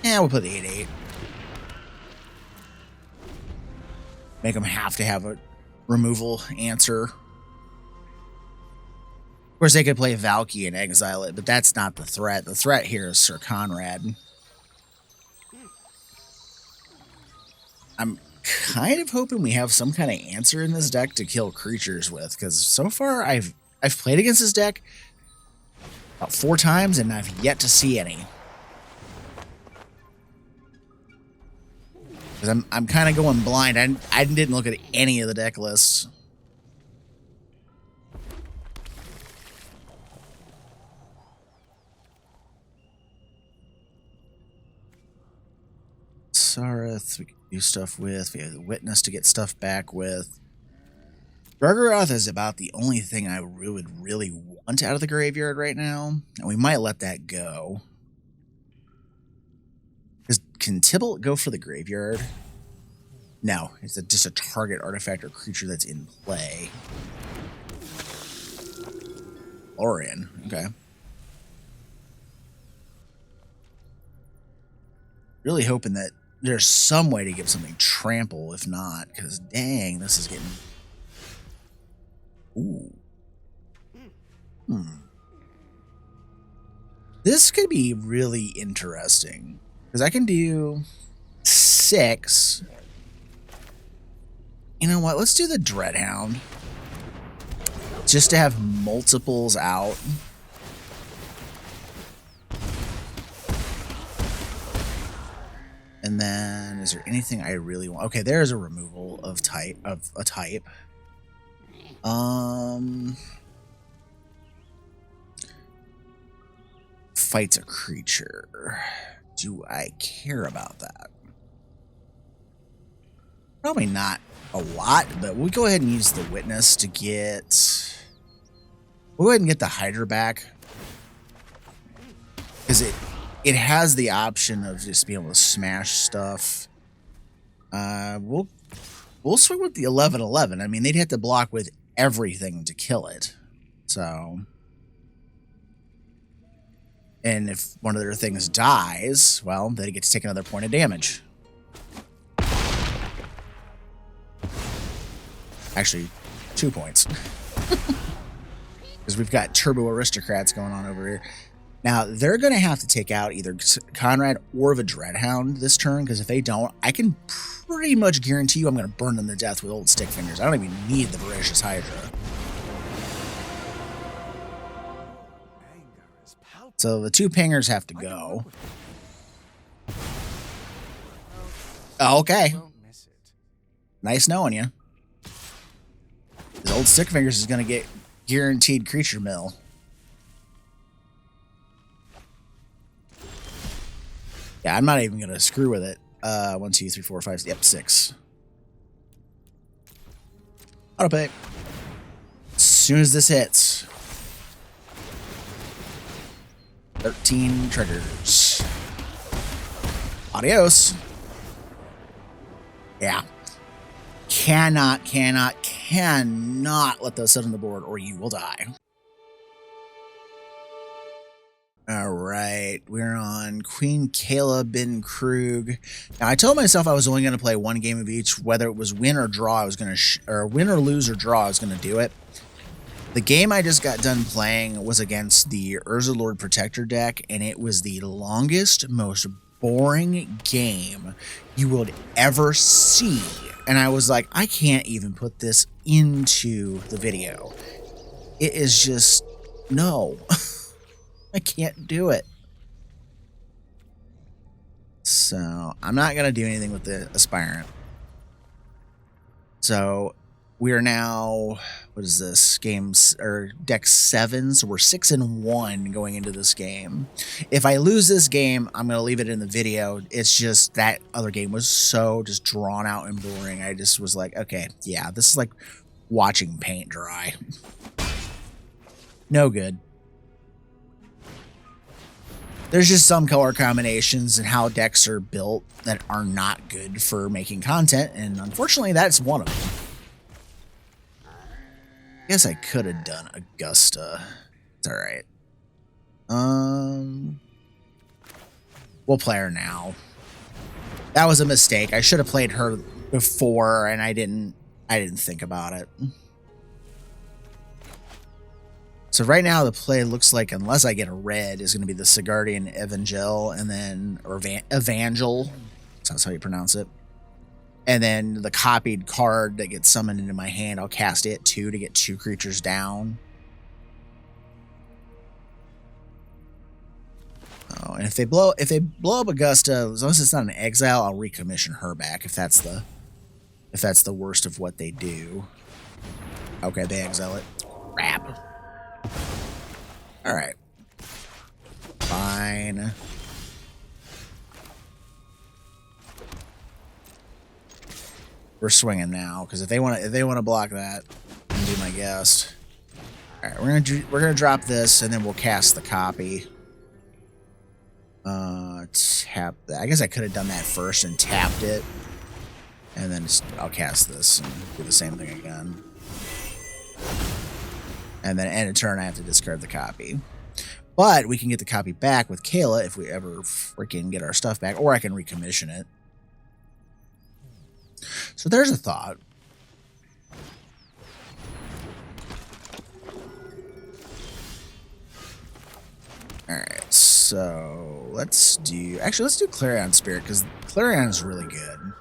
Yeah, we'll play the 8/8. Make them have to have a removal answer. Of course, they could play Valki and exile it, but that's not the threat. The threat here is Sir Conrad. I'm kind of hoping we have some kind of answer in this deck to kill creatures with, because so far I've played against this deck about 4 times and I've yet to see any. Because I'm kind of going blind. I didn't look at any of the deck lists. Sareth, we can do stuff with. We have the Witness to get stuff back with. Gargaroth is about the only thing I would really want out of the graveyard right now. And we might let that go. Can Tibalt go for the graveyard? No, it's just a target artifact or creature that's in play. Orion, okay. Really hoping that there's some way to give something trample, if not, because dang, this is getting... Ooh. This could be really interesting, because I can do 6. You know what? Let's do the Dreadhound. Just to have multiples out. And then, is there anything I really want? Okay, there's a removal of a type. Fights a creature. Do I care about that? Probably not a lot, but we'll go ahead and use the Witness to get... We'll go ahead and get the Hydra back. Because it has the option of just being able to smash stuff. We'll swing with the 11/11. I mean, they'd have to block with everything to kill it. So... And if one of their things dies, well, they get to take another point of damage. Actually, 2 points. Because we've got Turbo Aristocrats going on over here. Now, they're going to have to take out either Conrad or the Dreadhound this turn, because if they don't, I can pretty much guarantee you I'm going to burn them to death with old Stickfingers. I don't even need the Voracious Hydra. So the 2 pingers have to go. Oh, okay. Nice knowing you. This old Stickfingers is going to get guaranteed creature mill. Yeah, I'm not even going to screw with it. 1, 2, 3, 4, 5, yep, 6. Auto pay. As soon as this hits. 13 triggers. Adios. Yeah. Cannot let those sit on the board or you will die. Alright, we're on Queen Kayla, bin-Kroog. Now, I told myself I was only going to play 1 game of each, whether it was win or draw, I was going to, or win or lose or draw, I was going to do it. The game I just got done playing was against the Urza Lord Protector deck, and it was the longest, most boring game you would ever see. And I was like, I can't even put this into the video. It is just, no. I can't do it. So, I'm not going to do anything with the Aspirant. So... We are now, what is this, deck 7, so we're 6-1 going into this game. If I lose this game, I'm going to leave it in the video. It's just that other game was so just drawn out and boring. I just was like, okay, yeah, this is like watching paint dry. No good. there's just some color combinations and how decks are built that are not good for making content, and unfortunately that's one of them. I guess I could have done Augusta. It's alright. We'll play her now. That was a mistake. I should have played her before, and I didn't think about it. So right now the play looks like, unless I get a red, is going to be the Sigardian Evangel, and then, or Evangel, that's how you pronounce it. And then the copied card that gets summoned into my hand, I'll cast it too to get 2 creatures down. Oh, and if they blow up Augusta, as long as it's not an exile, I'll recommission her back if that's the worst of what they do. Okay, they exile it. Crap. All right. Fine. We're swinging now because if they want to block that, I'll do my guess. All right, we're gonna drop this and then we'll cast the copy. Tap that. I guess I could have done that first and tapped it, and then I'll cast this and do the same thing again. And then end of turn, I have to discard the copy. But we can get the copy back with Kayla if we ever freaking get our stuff back, or I can recommission it. So there's a thought. Alright, so let's do Clarion Spirit, because Clarion is really good.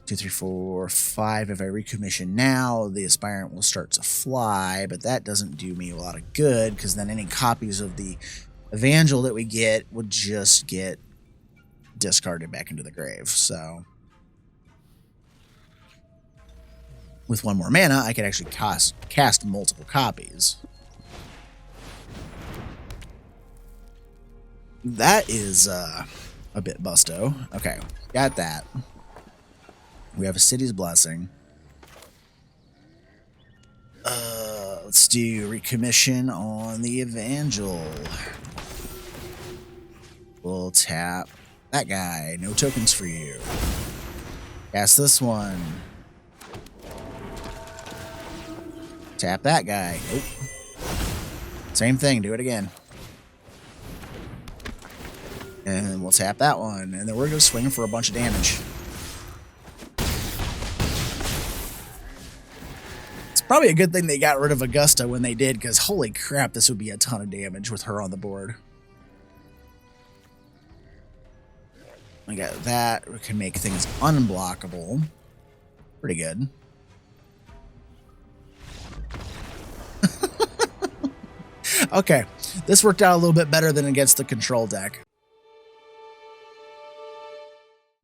2, 3, 4, 5. If I recommission now, the Aspirant will start to fly, but that doesn't do me a lot of good, because then any copies of the Evangel that we get would just get discarded back into the grave. So with 1 more mana, I could actually cast multiple copies. That is a bit busto. Okay, got that. We have a City's Blessing. Let's do recommission on the Evangel. We'll tap that guy. No tokens for you. Cast this one. Tap that guy. Nope. Same thing. Do it again. And we'll tap that one. And then we're going to swing for a bunch of damage. It's probably a good thing they got rid of Augusta when they did, because holy crap, this would be a ton of damage with her on the board. We got that. We can make things unblockable. Pretty good. Okay, this worked out a little bit better than against the control deck.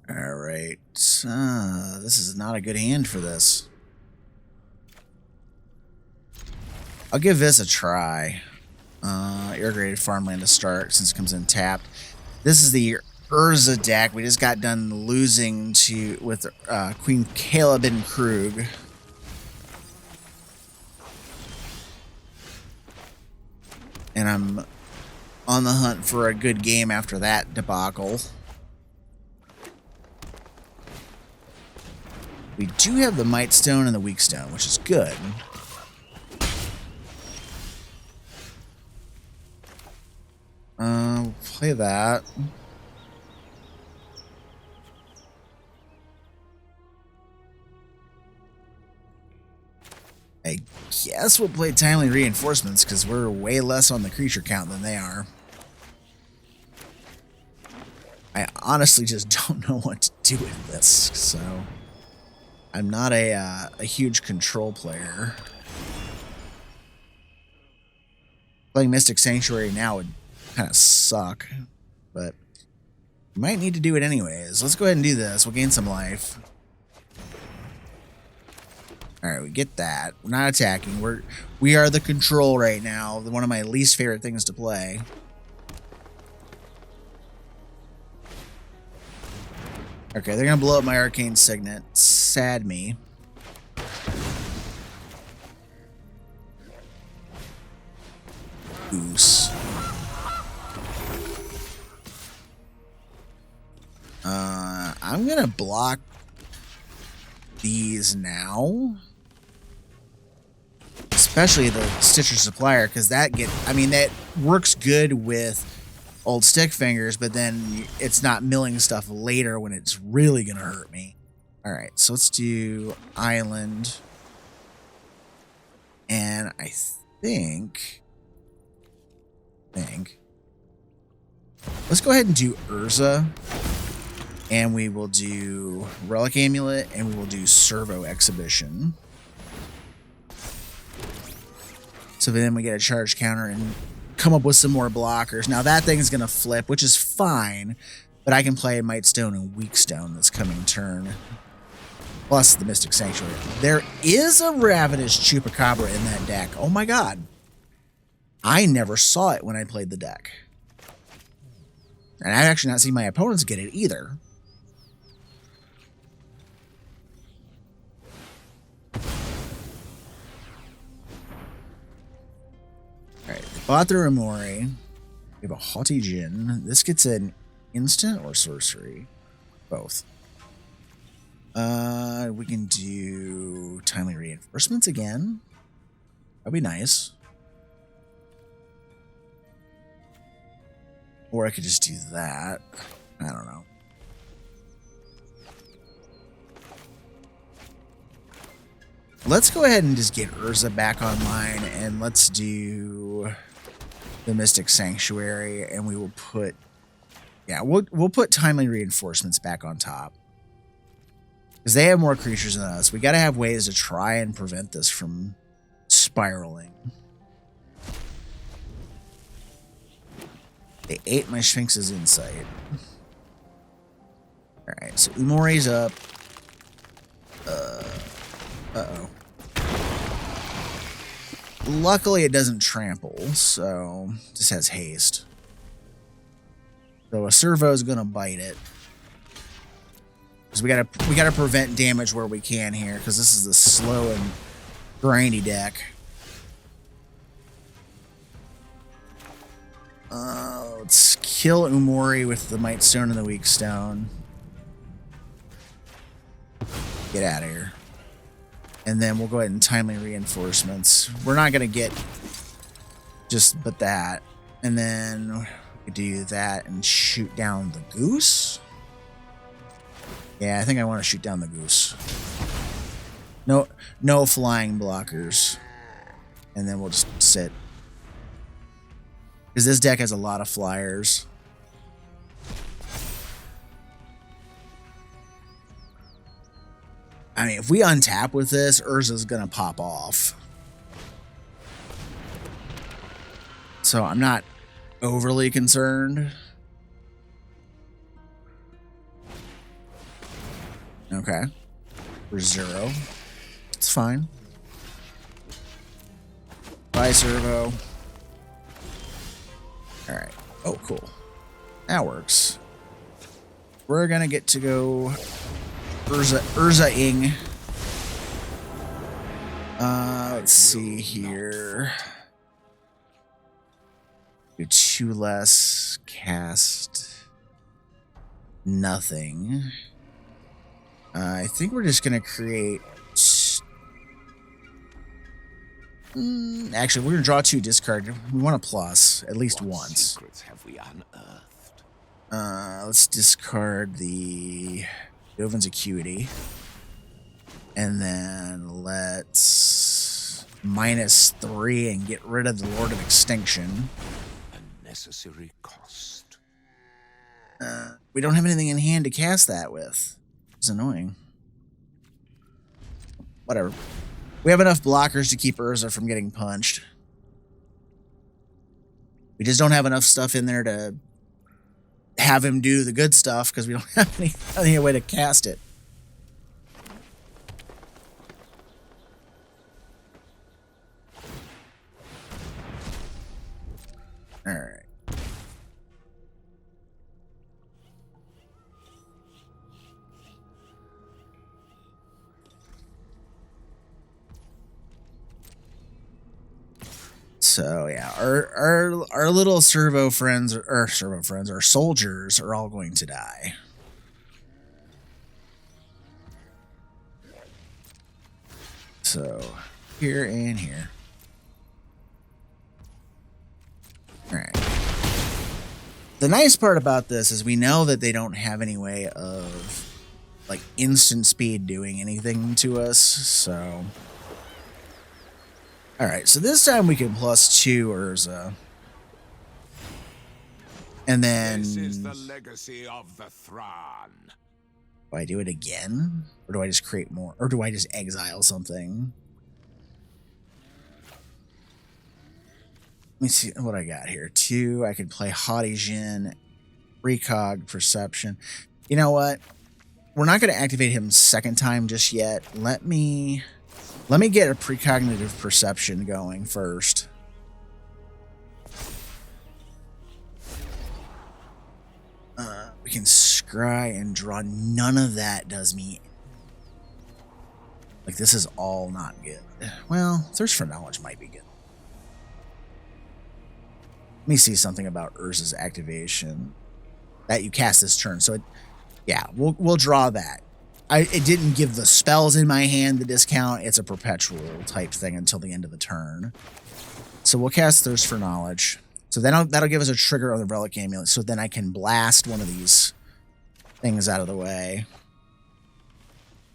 Alright, this is not a good hand for this. I'll give this a try. Irrigated Farmland to start, since it comes in tapped. This is the Urza deck. We just got done losing with Queen Kayla bin-Kroog. And I'm on the hunt for a good game after that debacle. We do have the Might Stone and the Weak Stone, which is good. We'll play that. I guess we'll play Timely Reinforcements, because we're way less on the creature count than they are. I honestly just don't know what to do with this, so I'm not a huge control player. Playing Mystic Sanctuary now would kind of suck, but we might need to do it anyways. Let's go ahead and do this. We'll gain some life. Alright, we get that. We're not attacking. We are the control right now. One of my least favorite things to play. Okay, they're gonna blow up my Arcane Signet. Sad me. Goose. I'm gonna block these now, especially the Stitcher Supplier, because that works good with old Stickfingers, but then it's not milling stuff later when it's really gonna hurt me. All right, so let's do Island, and I think let's go ahead and do Urza, and we will do Relic Amulet, and we will do Servo Exhibition. So then we get a charge counter and come up with some more blockers. Now that thing is going to flip, which is fine, but I can play Might Stone and Weak Stone this coming turn, plus the Mystic Sanctuary. There is a Ravenous Chupacabra in that deck. Oh my god. I never saw it when I played the deck. And I've actually not seen my opponents get it either. Alright, bought the Ramori. We have a Haughty Djinn. This gets an instant or sorcery? Both. We can do Timely Reinforcements again. That'd be nice. Or I could just do that. I don't know. Let's go ahead and just get Urza back online, and let's do the Mystic Sanctuary, and we will put, yeah, we'll put Timely Reinforcements back on top. Because they have more creatures than us. We got to have ways to try and prevent this from spiraling. They ate my Sphinx's Insight. Alright, so Umori's up. Uh-oh. Luckily, it doesn't trample, so just has haste. So a Servo's gonna bite it. Because we gotta prevent damage where we can here, because this is a slow and grindy deck. Let's kill Umori with the Might Stone and the Weak Stone. Get out of here. And then we'll go ahead and Timely Reinforcements. We're not gonna get just but that. And then we do that and shoot down the goose. Yeah, I think I want to shoot down the goose. No flying blockers. And then we'll just sit. Because this deck has a lot of flyers. I mean, if we untap with this, Urza's gonna pop off. So I'm not overly concerned. Okay. For 0. It's fine. Bye, Servo. Alright. Oh, cool. That works. We're gonna get to go Urza-ing. Let's see here. Do 2 less. Cast. Nothing. I think we're just gonna create. Actually, we're gonna draw 2, discard. We want a plus at least once. Secrets have we unearthed? Let's discard the Dovin's Acuity, and then let's -3 and get rid of the Lord of Extinction. A necessary cost. We don't have anything in hand to cast that with. It's annoying. Whatever. We have enough blockers to keep Urza from getting punched. We just don't have enough stuff in there to have him do the good stuff because we don't have any way to cast it. All right. So yeah, our little servo friends, our soldiers are all going to die. So here and here. All right. The nice part about this is we know that they don't have any way of like instant speed doing anything to us. So, all right. So this time we can +2 Urza. And then This is the legacy of the Thran. do I do it again? Or do I just create more? Or do I just exile something? Let me see what I got here. 2, I could play Haughty Jin, Precog, Perception. You know what? We're not going to activate him second time just yet. Let me get a Precognitive Perception going first. We can scry and draw. None of that does me. Like, this is all not good. Well, Thirst for Knowledge might be good. Let me see something about Urza's activation. That you cast this turn. So, yeah, we'll draw that. It didn't give the spells in my hand the discount. It's a perpetual type thing until the end of the turn. So we'll cast Thirst for Knowledge. So then that'll give us a trigger on the Relic Amulet. So then I can blast one of these things out of the way.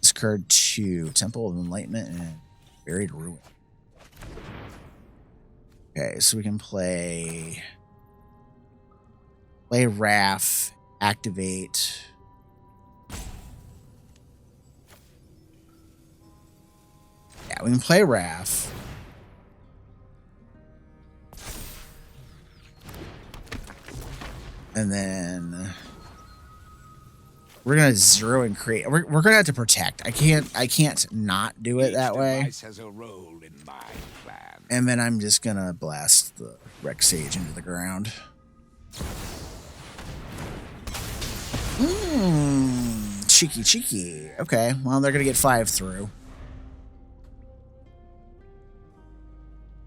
Discard 2. Temple of Enlightenment and Buried Ruin. Okay, so we can play Wrath, activate. Yeah, we can play Wrath. And then we're gonna zero and create. We're gonna have to protect. I can't not do it that way. Has a role in my plan. And then I'm just gonna blast the Rex Sage into the ground. Cheeky, cheeky. Okay, well they're gonna get 5 through.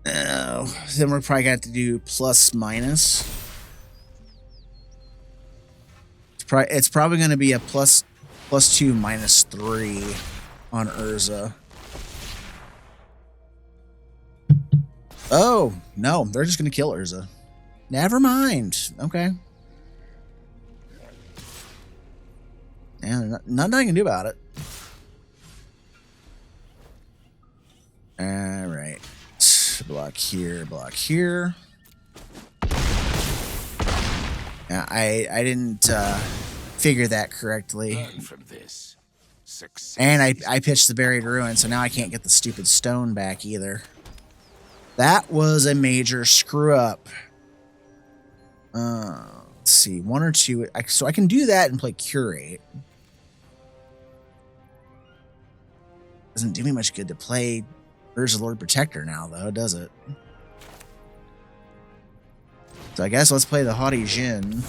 Then we're probably gonna have to do plus/minus. It's probably going to be a +2 -3 on Urza. Oh, no. They're just going to kill Urza. Never mind. Okay. Yeah, nothing I can do about it. All right. Block here, block here. Yeah, I didn't figure that correctly. Learn from this. Success. And I pitched the Buried Ruin, so now I can't get the stupid stone back either. That was a major screw up. Let's see, 1 or 2. So I can do that and play Curate. Doesn't do me much good to play Urza Lord Protector now, though, does it? So I guess let's play the Haughty Jin.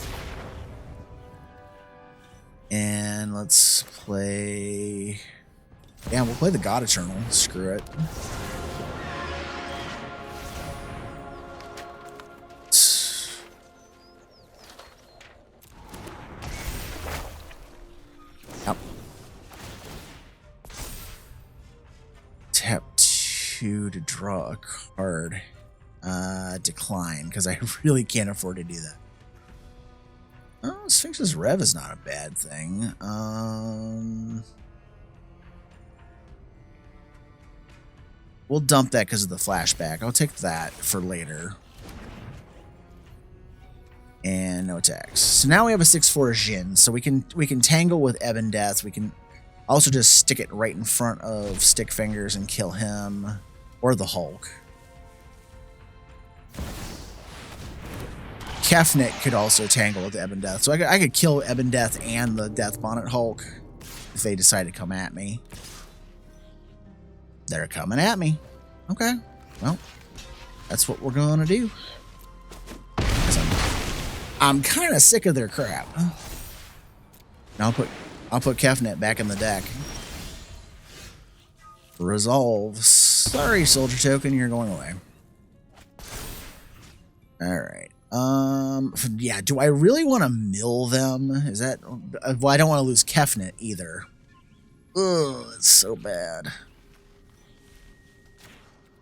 And let's play... Yeah, we'll play the God Eternal. Screw it. Yep. Tap 2 to draw a card. Decline, because I really can't afford to do that. Oh, Sphinx's Rev is not a bad thing. We'll dump that because of the flashback. I'll take that for later. And no attacks. So now we have a 6/4 Jin, so we can tangle with Ebon Death. We can also just stick it right in front of Stickfingers and kill him, or the Hulk. Kefnet could also tangle with Ebon Death. So I could kill Ebon Death and the Death Bonnet Hulk if they decide to come at me. They're coming at me. Okay. Well, that's what we're going to do. I'm kind of sick of their crap. Now I'll put Kefnet back in the deck. Resolve. Sorry, Soldier Token, you're going away. All right. Yeah, do I really want to mill them? Is that... Well, I don't want to lose Kefnet either. Ugh, it's so bad.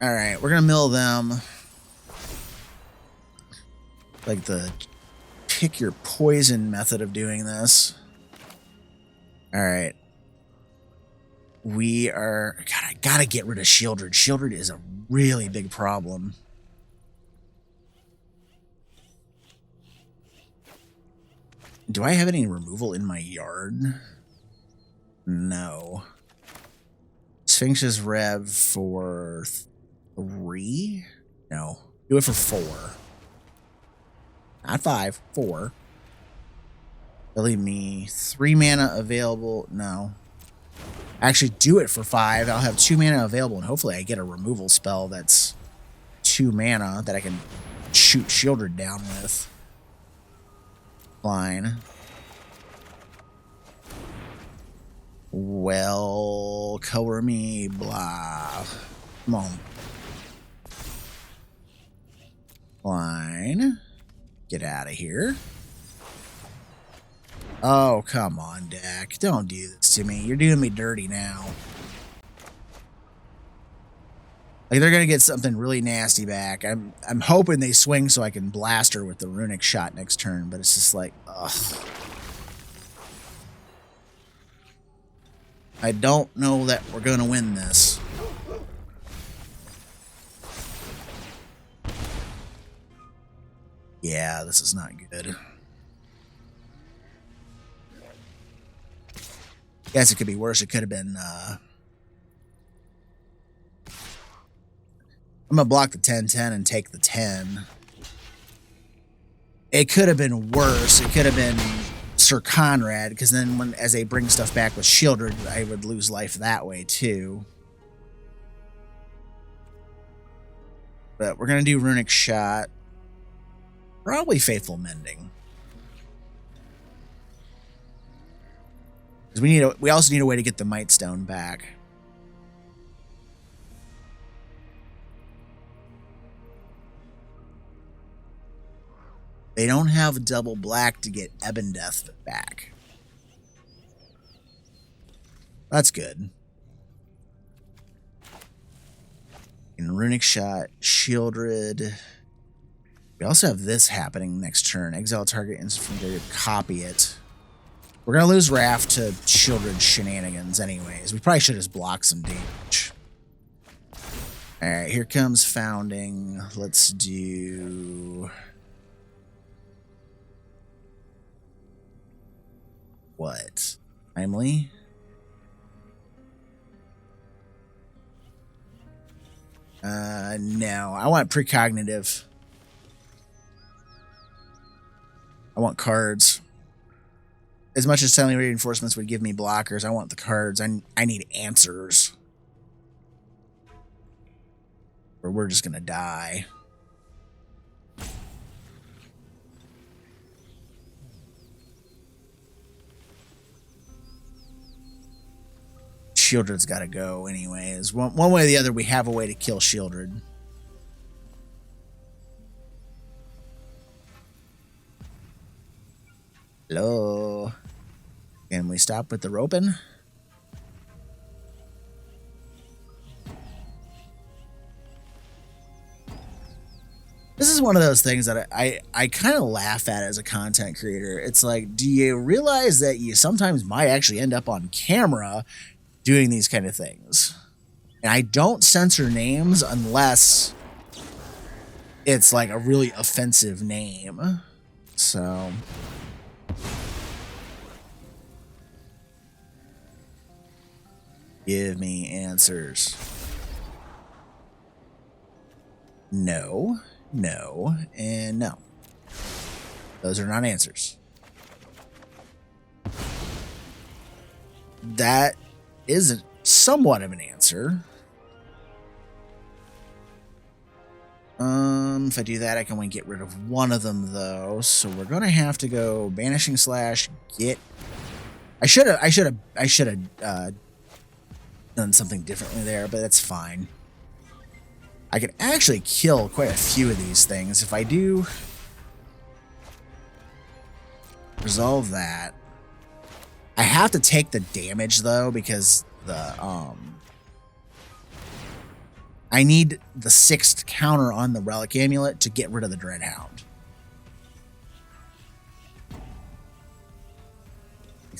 All right, we're gonna mill them. Like the pick your poison method of doing this. All right. We are... God, I gotta get rid of Shieldred. Shieldred is a really big problem. Do I have any removal in my yard? No. Sphinx's Rev for 3? No. Do it for 4. Not 5, 4. They'll leave me 3 mana available. No. Actually, do it for 5. I'll have 2 mana available, and hopefully I get a removal spell that's 2 mana that I can shoot Shieldred down with. Fine. Well, color me blah. Come on. Fine. Get out of here. Oh, come on, Dak. Don't do this to me. You're doing me dirty now. Like, they're going to get something really nasty back. I'm hoping they swing so I can blast her with the runic shot next turn, but it's just like, ugh. I don't know that we're going to win this. Yeah, this is not good. Guess it could be worse. It could have been, I'm going to block the 10-10 and take the 10. It could have been worse. It could have been Sir Conrad, because then as they bring stuff back with Shieldred, I would lose life that way too. But we're going to do Runic Shot. Probably Faithful Mending. Because we also need a way to get the Might Stone back. They don't have double black to get Ebondeath back. That's good. In Runic Shot, Shieldred. We also have this happening next turn. Exile target instant from there, copy it. We're going to lose Wrath to Shieldred shenanigans anyways. We probably should have just blocked some damage. Alright, here comes Founding. Let's do... what? Timely? No. I want precognitive. I want cards. As much as timely reinforcements would give me blockers, I want the cards. I need answers. Or we're just gonna die. Shieldred's got to go anyways. One way or the other, we have a way to kill Shieldred. Hello. Can we stop with the roping? This is one of those things that I kind of laugh at as a content creator. It's like, do you realize that you sometimes might actually end up on camera doing these kind of things? And I don't censor names unless it's like a really offensive name. So... give me answers. No, no, and no. Those are not answers. That is somewhat of an answer. If I do that, I can only get rid of one of them, though. So we're gonna have to go Banishing Slash. Get. I should have done something differently there, but that's fine. I could actually kill quite a few of these things if I do resolve that. I have to take the damage though, because the I need the 6th counter on the Relic Amulet to get rid of the Dreadhound.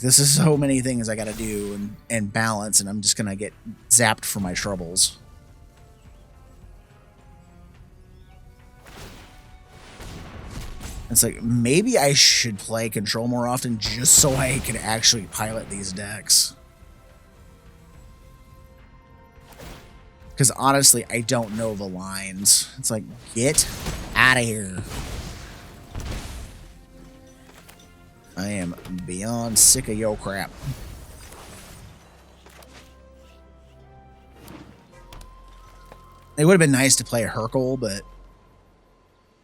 This is so many things I gotta do and balance, and I'm just gonna get zapped for my troubles. It's like, maybe I should play Control more often just so I can actually pilot these decks. Because honestly, I don't know the lines. It's like, get out of here. I am beyond sick of yo crap. It would have been nice to play a Hercule, but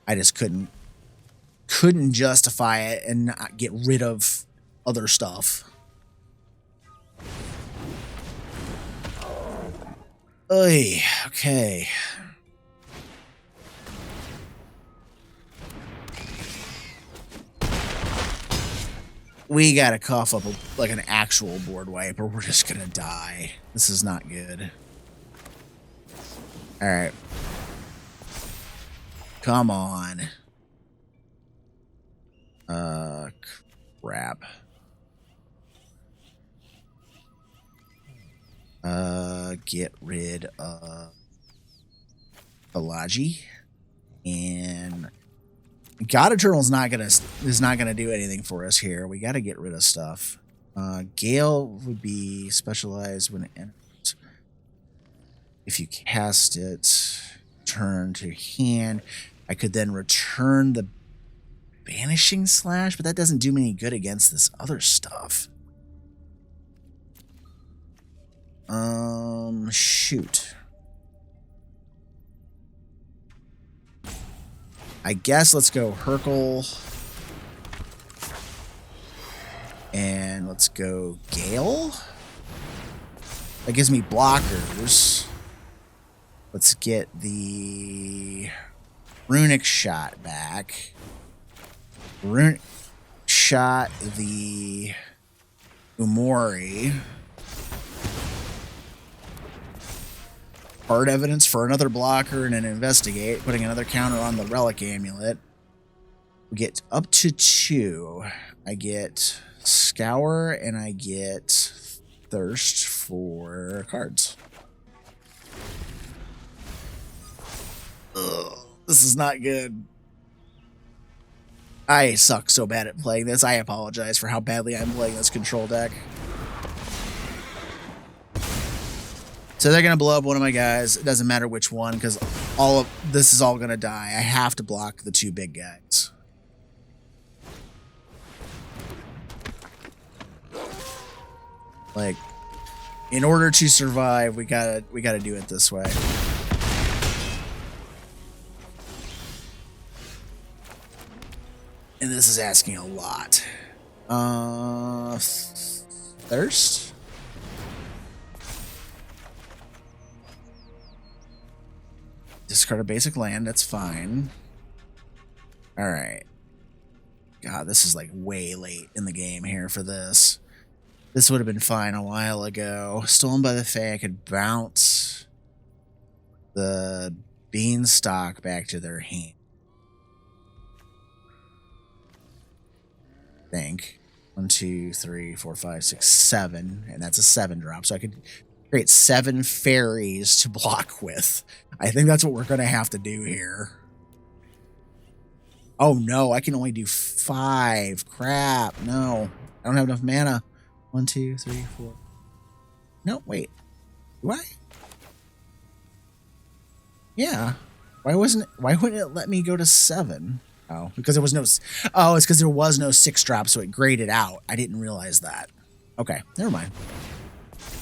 I just couldn't justify it and not get rid of other stuff. Oy, okay. We gotta cough up like an actual board wipe or we're just gonna die. This is not good. Alright. Come on. Crap. Get rid of Valki. And God Eternal's is not gonna do anything for us here. We gotta get rid of stuff. Gale would be specialized when it enters. If you cast it, turn to hand. I could then return the Banishing Slash, but that doesn't do me any good against this other stuff. Shoot. I guess let's go Hercule. And let's go Gale. That gives me blockers. Let's get the Runic Shot back. Runic Shot the Umori. Hard evidence for another blocker and an investigate, putting another counter on the Relic Amulet. We get up to 2. I get Scour and I get Thirst for cards. Ugh, this is not good. I suck so bad at playing this. I apologize for how badly I'm playing this control deck. So they're going to blow up one of my guys. It doesn't matter which one, because all of this is all going to die. I have to block the 2 big guys. Like, in order to survive, we gotta do it this way. And this is asking a lot. Thirst? Discard a basic land, that's fine. Alright. God, this is like way late in the game here for this. This would have been fine a while ago. Stolen by the Fae, I could bounce the Beanstalk back to their hand. I think. 1, 2, 3, 4, 5, 6, 7. And that's a 7 drop. So I could create 7 fairies to block with. I think that's what we're going to have to do here. Oh no, I can only do 5. Crap. No. I don't have enough mana. 1, 2, 3, 4. No, wait. Do I? Yeah. Why wouldn't it let me go to 7? Oh, because there was no... Oh, it's because there was no 6 drop, so it graded out. I didn't realize that. Okay, never mind.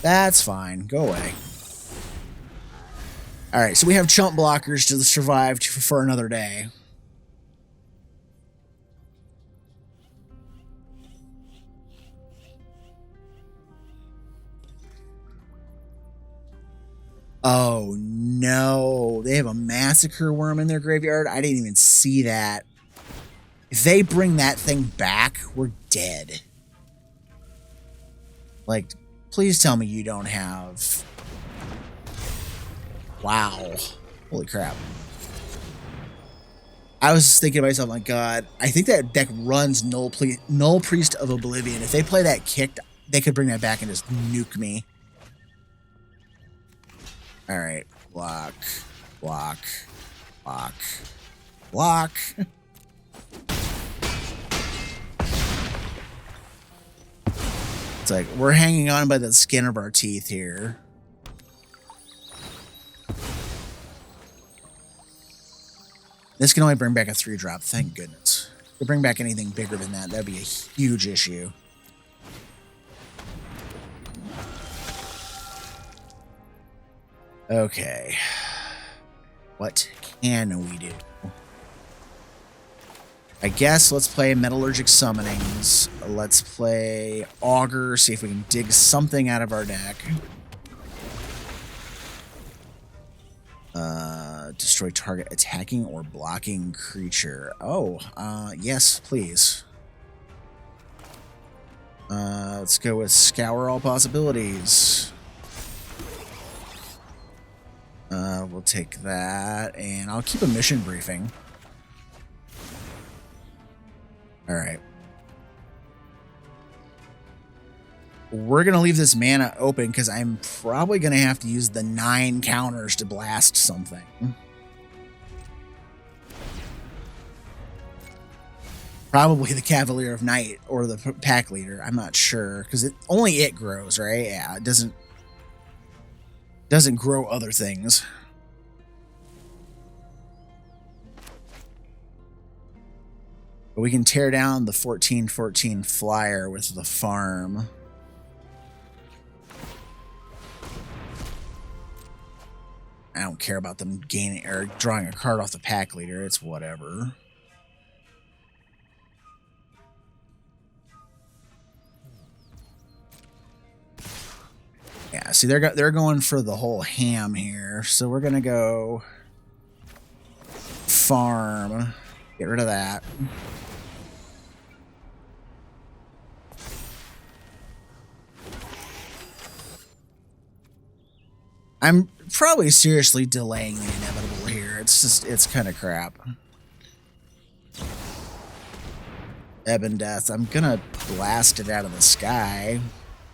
That's fine. Go away. Alright, so we have chump blockers to survive for another day. Oh, no. They have a Massacre Worm in their graveyard? I didn't even see that. If they bring that thing back, we're dead. Like, please tell me you don't have... Wow. Holy crap. I was just thinking to myself, my God, I think that deck runs Null Priest of Oblivion. If they play that kicked, they could bring that back and just nuke me. All right. Block. Block. Block. Block. It's like we're hanging on by the skin of our teeth here. This can only bring back a 3-drop, thank goodness. To bring back anything bigger than that, that'd be a huge issue. Okay. What can we do? I guess let's play Metallurgic Summonings. Let's play Augur, see if we can dig something out of our deck. Destroy target attacking or blocking creature. Oh, yes, please. Let's go with Scour All Possibilities. We'll take that, and I'll keep a mission briefing. All right. We're going to leave this mana open because I'm probably going to have to use the 9 counters to blast something. Probably the Cavalier of Night or the Pack Leader. I'm not sure because only it grows, right? Yeah, it doesn't grow other things. But we can tear down the 14/14 flyer with the farm. I don't care about them gaining or drawing a card off the Pack Leader. It's whatever. Yeah, see, they're going for the whole ham here. So we're gonna go farm. Get rid of that. I'm probably seriously delaying the inevitable here. It's kind of crap. Ebon Death. I'm gonna blast it out of the sky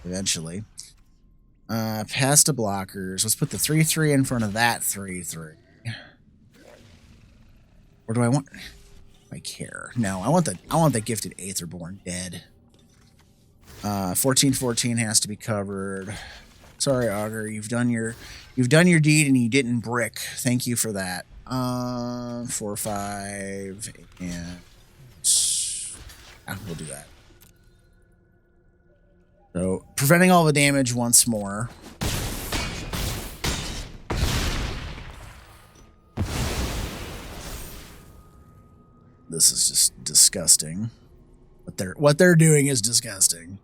eventually. Pass to blockers. Let's put the 3/3 in front of that 3/3. Or do I want? I care. No, I want the Gifted Aetherborn dead. 14/14 has to be covered. Sorry, Augur. You've done your deed and you didn't brick. Thank you for that. 4/5 and we'll do that. So preventing all the damage once more. This is just disgusting. What they're doing is disgusting.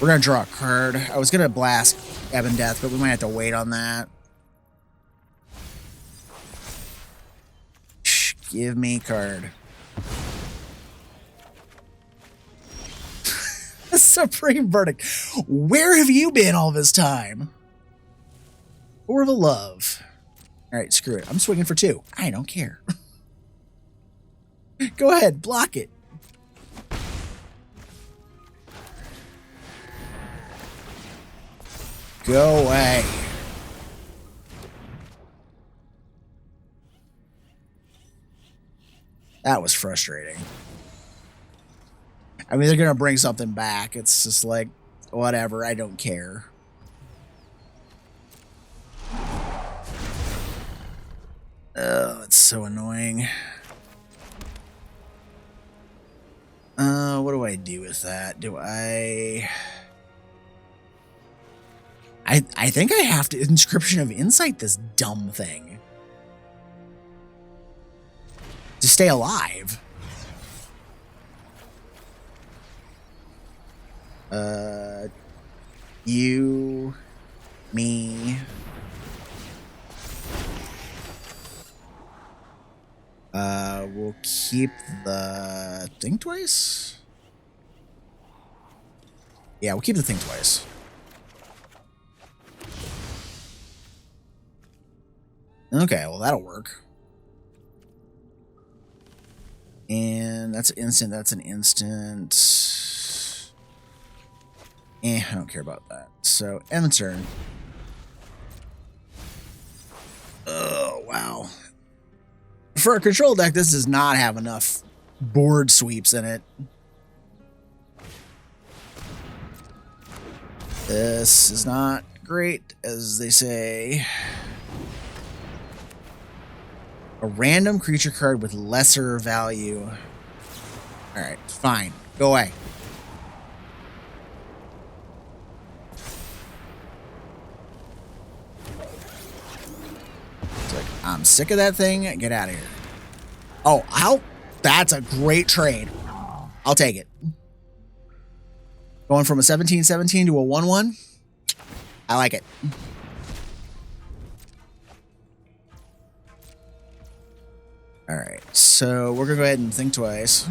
We're gonna draw a card. I was gonna blast Ebon Death, but we might have to wait on that. Shh, give me card. Supreme Verdict. Where have you been all this time? Or the love. All right, screw it. I'm swinging for 2. I don't care. Go ahead, block it. Go away. That was frustrating. I mean, they're going to bring something back. It's just like, whatever, I don't care. Oh, it's so annoying. What do I do with that? Do I think I have to Inscription of Insight this dumb thing to stay alive. You, me. We'll keep the Think Twice. Yeah, we'll keep the thing twice. Okay, well, that'll work. And that's instant. That's an instant. I don't care about that. So, end the turn. Oh, wow. For a control deck, this does not have enough board sweeps in it. This is not great, as they say. A random creature card with lesser value. Alright, fine. Go away. It's like, I'm sick of that thing. Get out of here. Oh, that's a great trade. I'll take it. Going from a 17/17 to a 1/1. I like it. All right, so we're gonna go ahead and think twice.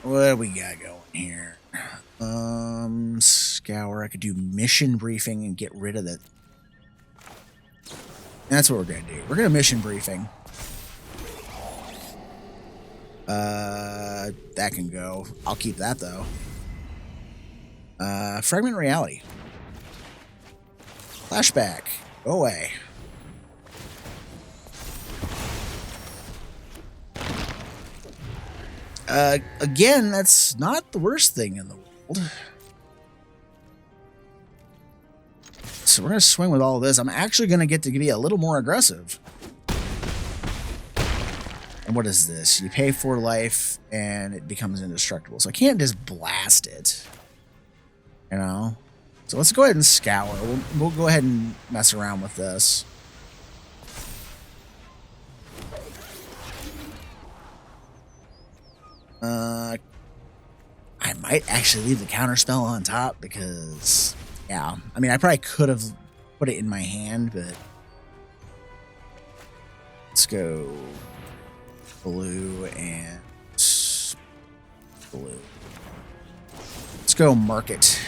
What do we got going here? Scour. I could do mission briefing and get rid of it. That's what we're gonna do. We're gonna mission briefing. That can go. I'll keep that though. Fragment reality. Flashback. Go away. Again, that's not the worst thing in the world. So we're going to swing with all of this. I'm actually going to get to be a little more aggressive. And what is this? You pay 4 life and it becomes indestructible. So I can't just blast it. You know? So let's go ahead and scour. We'll go ahead and mess around with this. I might actually leave the counter spell on top because, yeah. I mean, I probably could have put it in my hand, but let's go blue and blue. Let's go market.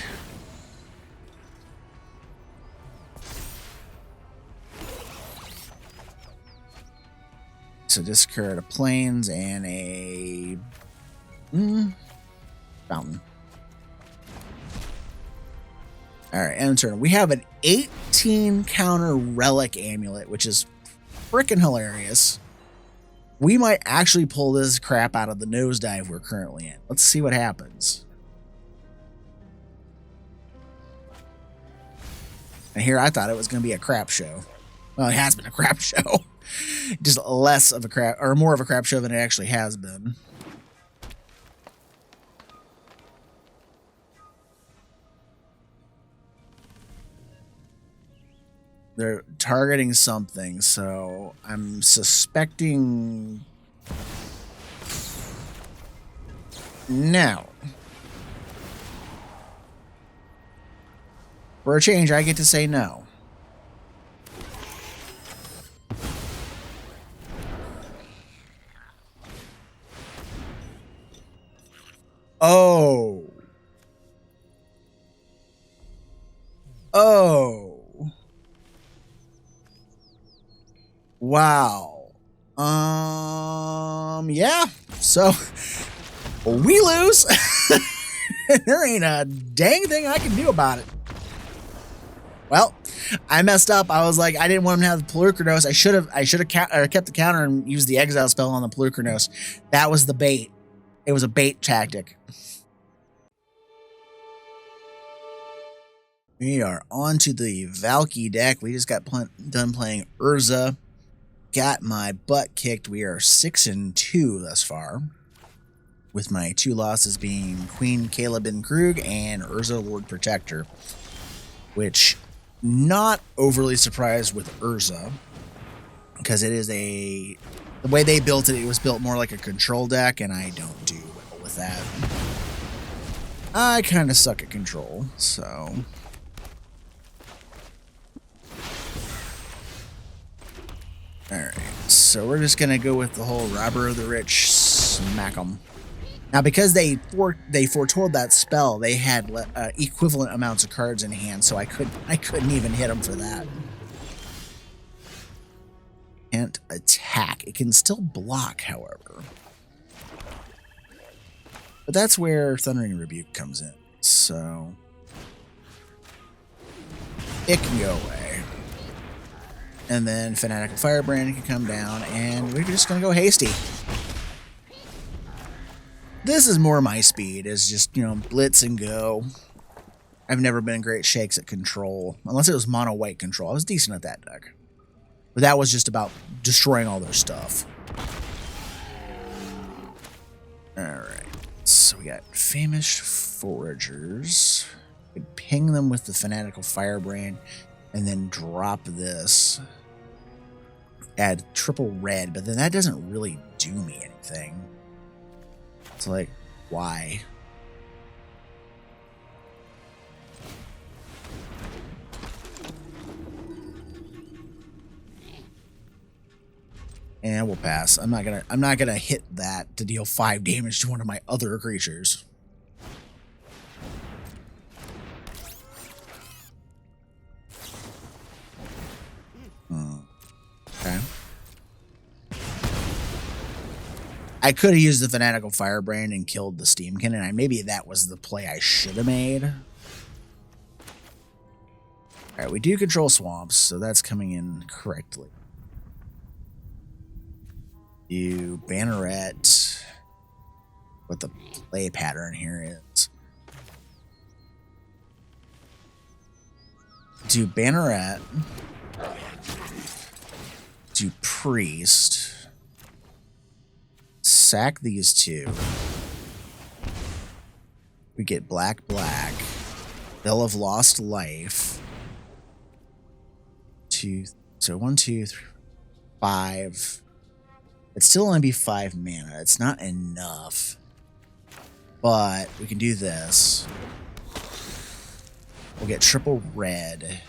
So discard a plains and a fountain. All right, end turn. We have an 18 counter relic amulet, which is freaking hilarious. We might actually pull this crap out of the nosedive we're currently in. Let's see what happens. And here I thought it was going to be a crap show. Well, it has been a crap show. Just less of a crap, or more of a crap show than it actually has been. They're targeting something, so I'm suspecting... No. For a change, I get to say no. Oh. Oh. Wow. Yeah. So we lose. There ain't a dang thing I can do about it. Well, I messed up. I was like, I didn't want him to have the Pelucranos. I should have kept the counter and used the exile spell on the Pelucranos. That was the bait. It was a bait tactic. We are on to the Valki deck. We just got done playing Urza. Got my butt kicked. We are 6-2 thus far, with my 2 losses being Queen Kayla bin-Kroog and Urza Lord Protector, which not overly surprised with Urza, because it is the way they built it, it was built more like a control deck, and I don't do well with that. I kind of suck at control, so... Alright, So we're just gonna go with the whole robber of the rich, smack them. Now, because they foretold that spell, they had equivalent amounts of cards in hand, so I couldn't even hit them for that. Can't attack. It can still block, however. But that's where Thundering Rebuke comes in. So it can go away. And then Fanatical Firebrand can come down, and we're just going to go hasty. This is more my speed, is just, you know, blitz and go. I've never been great shakes at control, unless it was mono white control. I was decent at that deck. But that was just about destroying all their stuff. Alright, so we got Famished Foragers. We could ping them with the Fanatical Firebrand, and then drop this. Add triple red, but then that doesn't really do me anything. It's like, why? And we'll pass. I'm not gonna hit that to deal 5 damage to one of my other creatures. Okay. I could have used the Fanatical Firebrand and killed the Steamkin, and maybe that was the play I should have made. Alright, we do control swamps, so that's coming in correctly. Do Banneret. What the play pattern here is. Do Banneret. Do Priest. Sack these two. We get black. They'll have lost life. 2. So 1, 2, 3, 5. It'd still only be 5 mana. It's not enough. But we can do this. We'll get triple red.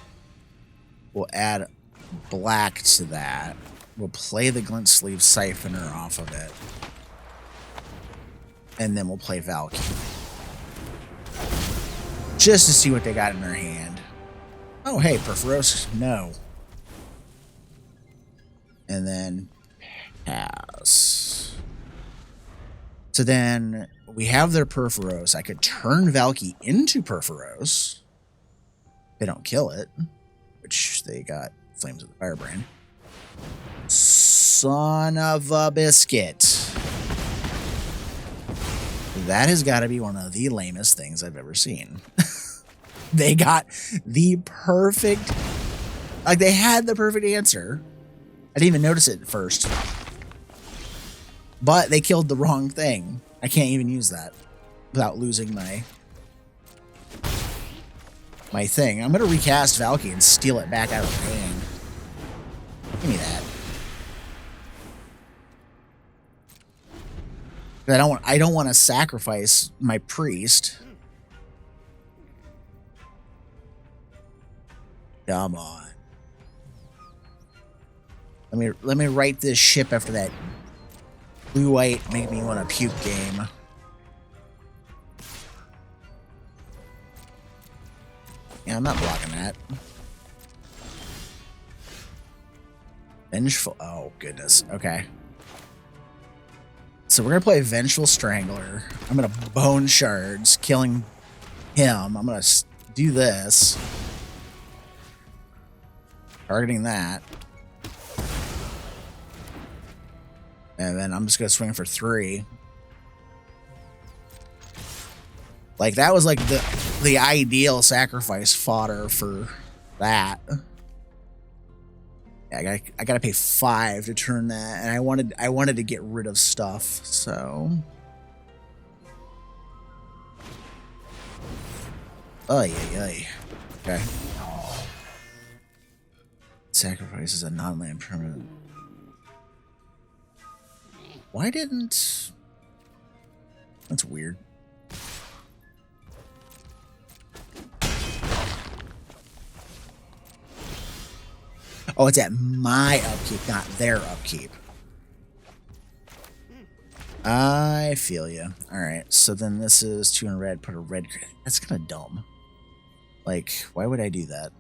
We'll add black to that. We'll play the Glint Sleeve Siphoner off of it. And then we'll play Valki. Just to see what they got in their hand. Oh, hey, Perforos. No. And then pass. So then we have their Perforos. I could turn Valki into Perforos. They don't kill it. Which they got Flames of the Firebrand. Son of a biscuit. That has got to be one of the lamest things I've ever seen. They got the perfect... Like, they had the perfect answer. I didn't even notice it at first. But they killed the wrong thing. I can't even use that without losing my thing. I'm going to recast Valki and steal it back out of the hand. Give me that. I don't want to sacrifice my priest. Come on. Let me write this ship after that blue-white make me want to puke game. Yeah, I'm not blocking that. Vengeful. Oh, goodness. Okay. So we're going to play Vengeful Strangler. I'm going to Bone Shards, killing him. I'm going to do this. Targeting that. And then I'm just going to swing for 3. Like, that was like the ideal sacrifice fodder for that. Yeah, I gotta pay 5 to turn that, and I wanted to get rid of stuff, so. Ay. Okay. Sacrifices a non-land permanent. Why didn't... That's weird. Oh, it's at my upkeep, not their upkeep. I feel you. All right, so then this is 2 in red. Put a red. That's kind of dumb. Like, why would I do that?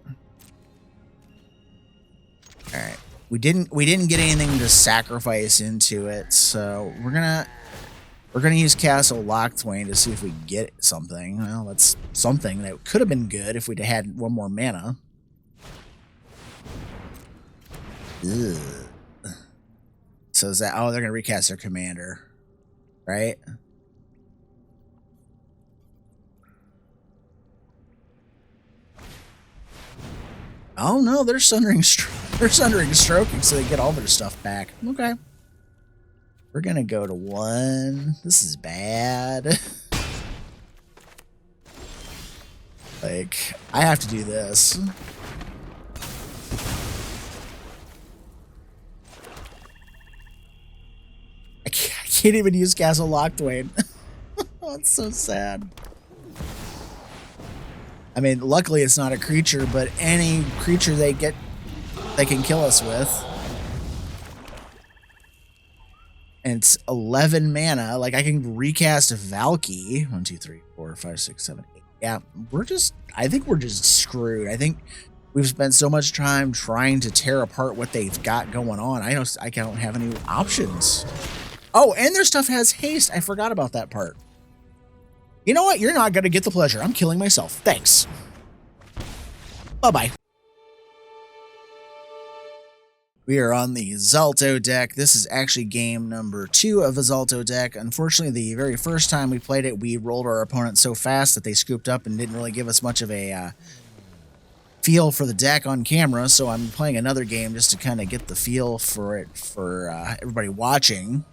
All right, we didn't get anything to sacrifice into it, so we're gonna use Castle Lockthwain to see if we get something. Well, that's something that could have been good if we'd had 1 more mana. Ugh. So is that? Oh, they're gonna recast their commander, right? Oh no, they're sundering stroking, so they get all their stuff back. Okay, we're gonna go to 1. This is bad. Like, I have to do this. I can't even use Castle Lockthwain. Oh, it's so sad. I mean, luckily it's not a creature, but any creature they can kill us with. And it's 11 mana. Like, I can recast Valki. 1, 2, 3, 4, 5, 6, 7, 8. Yeah, I think we're just screwed. I think we've spent so much time trying to tear apart what they've got going on. I don't have any options. Oh, and their stuff has haste. I forgot about that part. You know what? You're not going to get the pleasure. I'm killing myself. Thanks. Bye-bye. We are on the Zalto deck. This is actually game number 2 of the Zalto deck. Unfortunately, the very first time we played it, we rolled our opponent so fast that they scooped up and didn't really give us much of a feel for the deck on camera. So I'm playing another game just to kind of get the feel for it for everybody watching.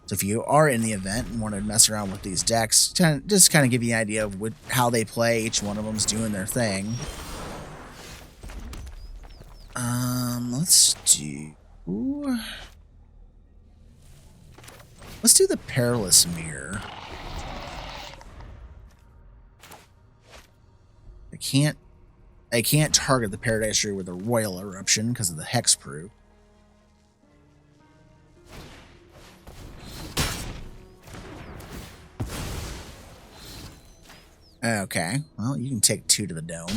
So if you are in the event and want to mess around with these decks, just kind of give you an idea of how they play. Each one of them's doing their thing. Let's do the Perilous Mirror. I can't target the Paradise Tree with a Royal Eruption because of the Hexproof. Okay, well, you can take 2 to the dome.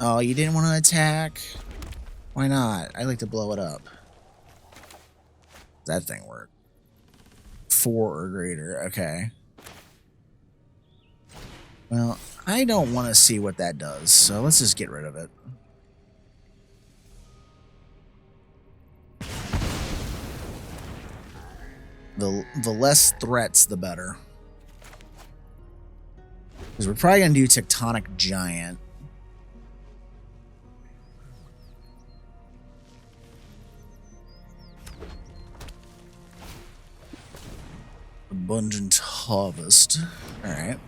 Oh, you didn't want to attack? Why not? I like to blow it up. That thing worked. 4 or greater, okay. Well, I don't want to see what that does, so let's just get rid of it. The less threats, the better. Because we're probably going to do Tectonic Giant. Abundant Harvest. Alright.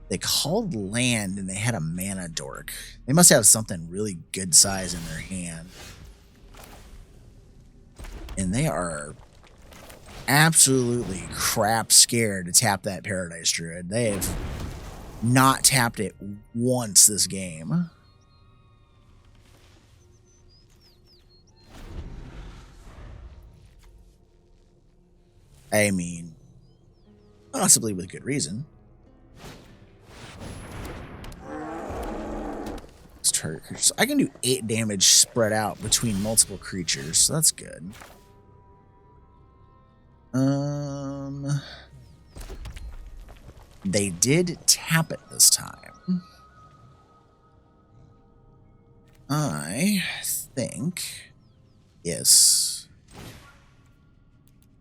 They called land and they had a mana dork. They must have something really good size in their hand. And they are absolutely crap scared to tap that Paradise Druid. They have not tapped it once this game. I mean, possibly with good reason. So I can do 8 damage spread out between multiple creatures, so that's good. They did tap it this time. I think, yes,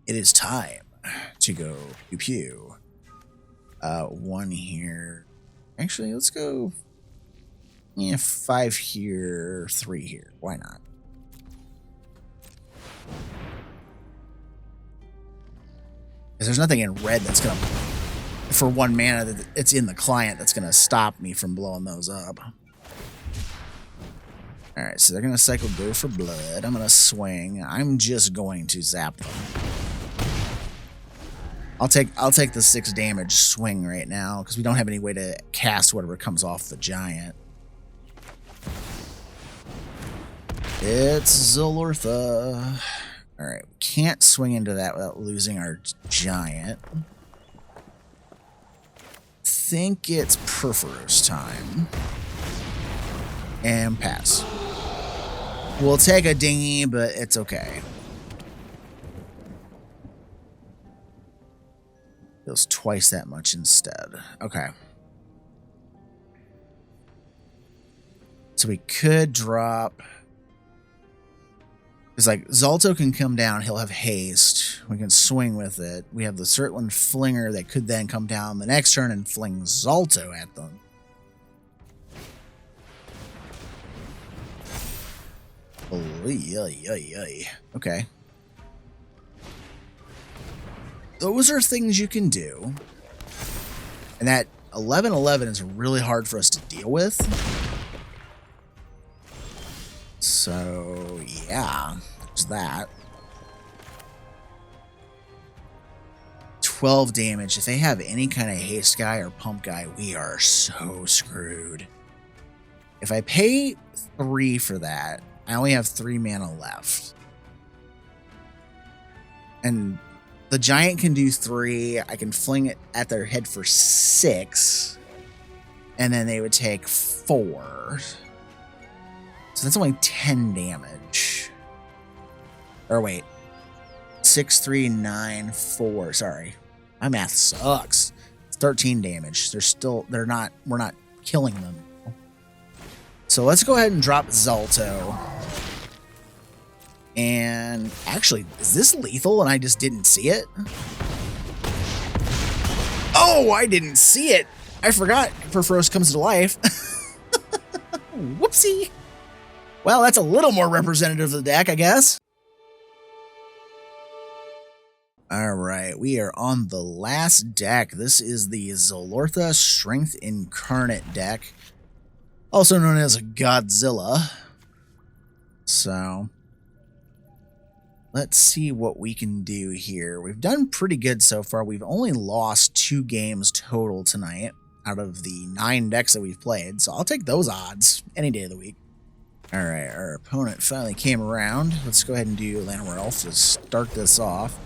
it is time to go pew-pew. 1 here. Actually, let's go 5 here, 3 here. Why not? Because there's nothing in red that's going to, for 1 mana, that it's in the client that's going to stop me from blowing those up. Alright, so they're going to cycle Go for Blood. I'm going to swing. I'm just going to zap them. I'll take the 6 damage swing right now because we don't have any way to cast whatever comes off the giant. It's Zalortha. All right, we can't swing into that without losing our giant. Think it's Perforos time. And pass. We'll take a dinghy, but it's okay. Feels twice that much instead. Okay. So we could drop... It's like, Zalto can come down, he'll have haste. We can swing with it. We have the Surtland Flinger that could then come down the next turn and fling Zalto at them. Okay. Those are things you can do. And that 11-11 is really hard for us to deal with. So, yeah, there's that. 12 damage. If they have any kind of haste guy or pump guy, we are so screwed. If I pay 3 for that, I only have 3 mana left. And the giant can do 3. I can fling it at their head for 6. And then they would take 4. So that's only 10 damage. Or wait. 6, 3, 9, 4. Sorry. My math sucks. It's 13 damage. We're not killing them. So let's go ahead and drop Zalto. And actually, is this lethal and I just didn't see it? Oh, I didn't see it. I forgot Perforos comes to life. Whoopsie. Well, that's a little more representative of the deck, I guess. All right, we are on the last deck. This is the Zalortha Strength Incarnate deck, also known as Godzilla. So, let's see what we can do here. We've done pretty good so far. We've only lost 2 games total tonight out of the 9 decks that we've played, so I'll take those odds any day of the week. All right, our opponent finally came around. Let's go ahead and do Llanowar Elf to start this off.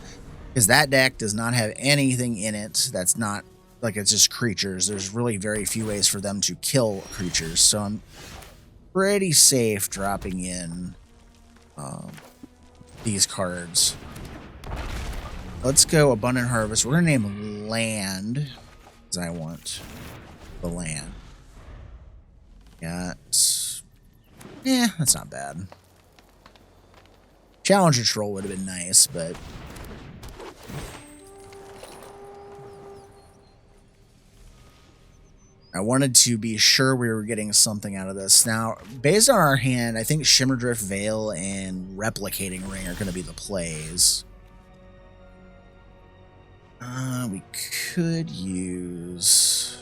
Because that deck does not have anything in it that's not, like, it's just creatures. There's really very few ways for them to kill creatures. So I'm pretty safe dropping in these cards. Let's go Abundant Harvest. We're going to name land, because I want the land. Yeah, that's not bad. Challenger Troll would have been nice, but... I wanted to be sure we were getting something out of this. Now, based on our hand, I think Shimmerdrift Veil and Replicating Ring are going to be the plays. We could use...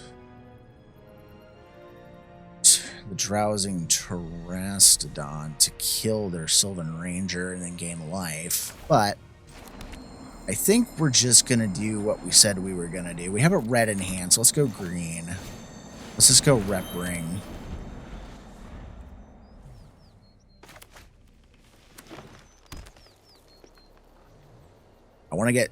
the Drowsing Terastodon to kill their Sylvan Ranger and then gain life. But I think we're just going to do what we said we were going to do. We have a red in hand, so let's go green. Let's just go Rep Ring.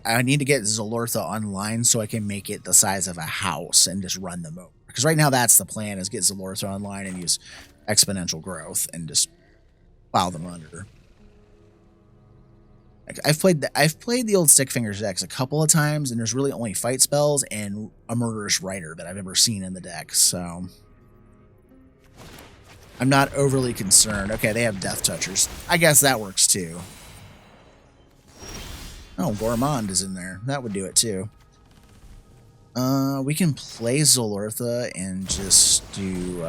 I need to get Zalortha online so I can make it the size of a house and just run them over. Because right now that's the plan, is get Zalortha online and use exponential growth and just plow them under. I've played the old Stickfingers decks a couple of times, and there's really only fight spells and a Murderous Rider that I've ever seen in the deck, so I'm not overly concerned. Okay, they have Death Touchers. I guess that works too. Oh, Gourmand is in there. That would do it too. We can play Zalortha and just do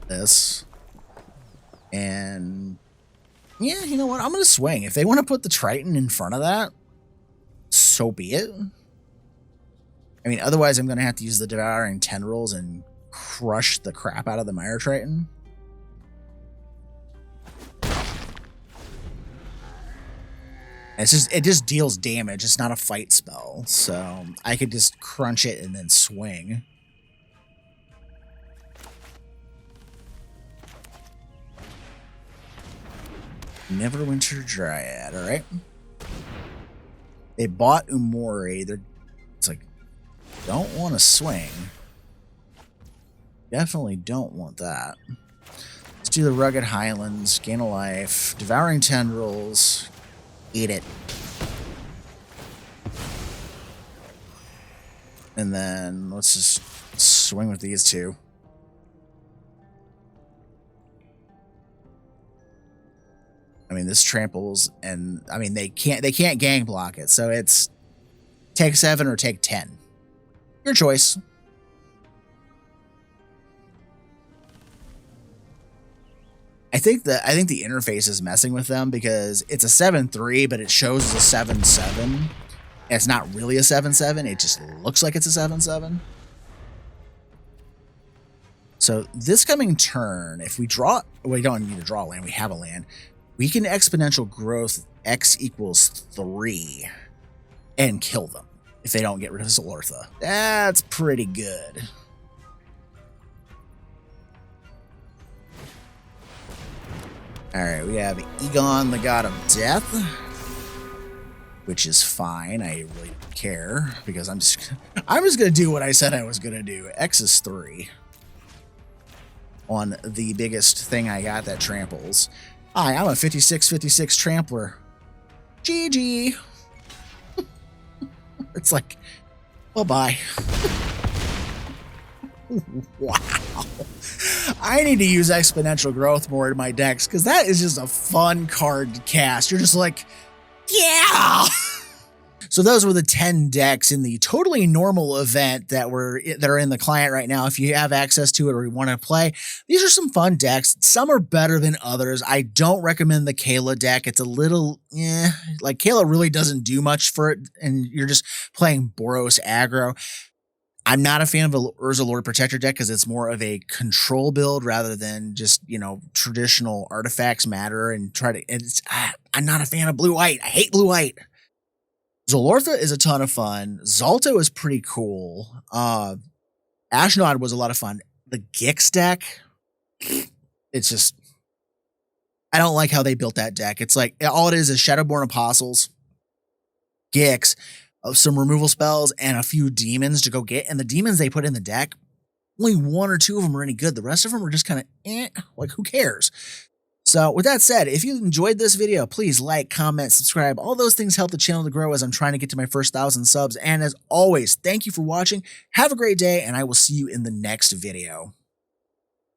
this. And yeah, you know what? I'm going to swing. If they want to put the Triton in front of that, so be it. I mean, otherwise I'm going to have to use the Devouring Tendrils and crush the crap out of the Mire Triton. It just deals damage. It's not a fight spell, so I could just crunch it and then swing. Neverwinter Dryad, all right. They bought Umori. It's like, don't want to swing. Definitely don't want that. Let's do the Rugged Highlands, gain a life, Devouring Tendrils, eat it. And then let's just swing with these two. I mean, this tramples, and I mean they can't gang block it, so it's take 7 or take 10. Your choice. I think the interface is messing with them because it's a 7-3, but it shows as a 7-7. It's not really a 7-7. It just looks like it's a 7-7. So this coming turn, if we draw, we don't need to draw a land. We have a land. We can exponential growth X equals 3 and kill them if they don't get rid of Zalortha. That's pretty good. All right, we have Egon, the God of Death, which is fine. I really don't care because I'm just gonna do what I said I was gonna do. X is 3 on the biggest thing I got that tramples. Hi, I'm a 56-56 trampler. GG. It's like, bye-bye. Wow. I need to use exponential growth more in my decks because that is just a fun card to cast. You're just like, yeah. So those were the 10 decks in the totally normal event that are in the client right now. If you have access to it or you want to play, these are some fun decks. Some are better than others. I don't recommend the Kayla deck. It's a little, like Kayla really doesn't do much for it, and you're just playing Boros aggro. I'm not a fan of a Urza Lord Protector deck because it's more of a control build rather than just, traditional artifacts matter and try to, I'm not a fan of blue-white. I hate blue-white. Zalortha is a ton of fun. Zalto is pretty cool. Ashnod was a lot of fun. The Gix deck, it's just, I don't like how they built that deck. It's like, all it is Shadowborn Apostles, Gix, some removal spells, and a few demons to go get. And the demons they put in the deck, only 1 or 2 of them are any good. The rest of them are just kind of, like, who cares? So with that said, if you enjoyed this video, please like, comment, subscribe. All those things help the channel to grow as I'm trying to get to my first 1,000 subs. And as always, thank you for watching. Have a great day, and I will see you in the next video.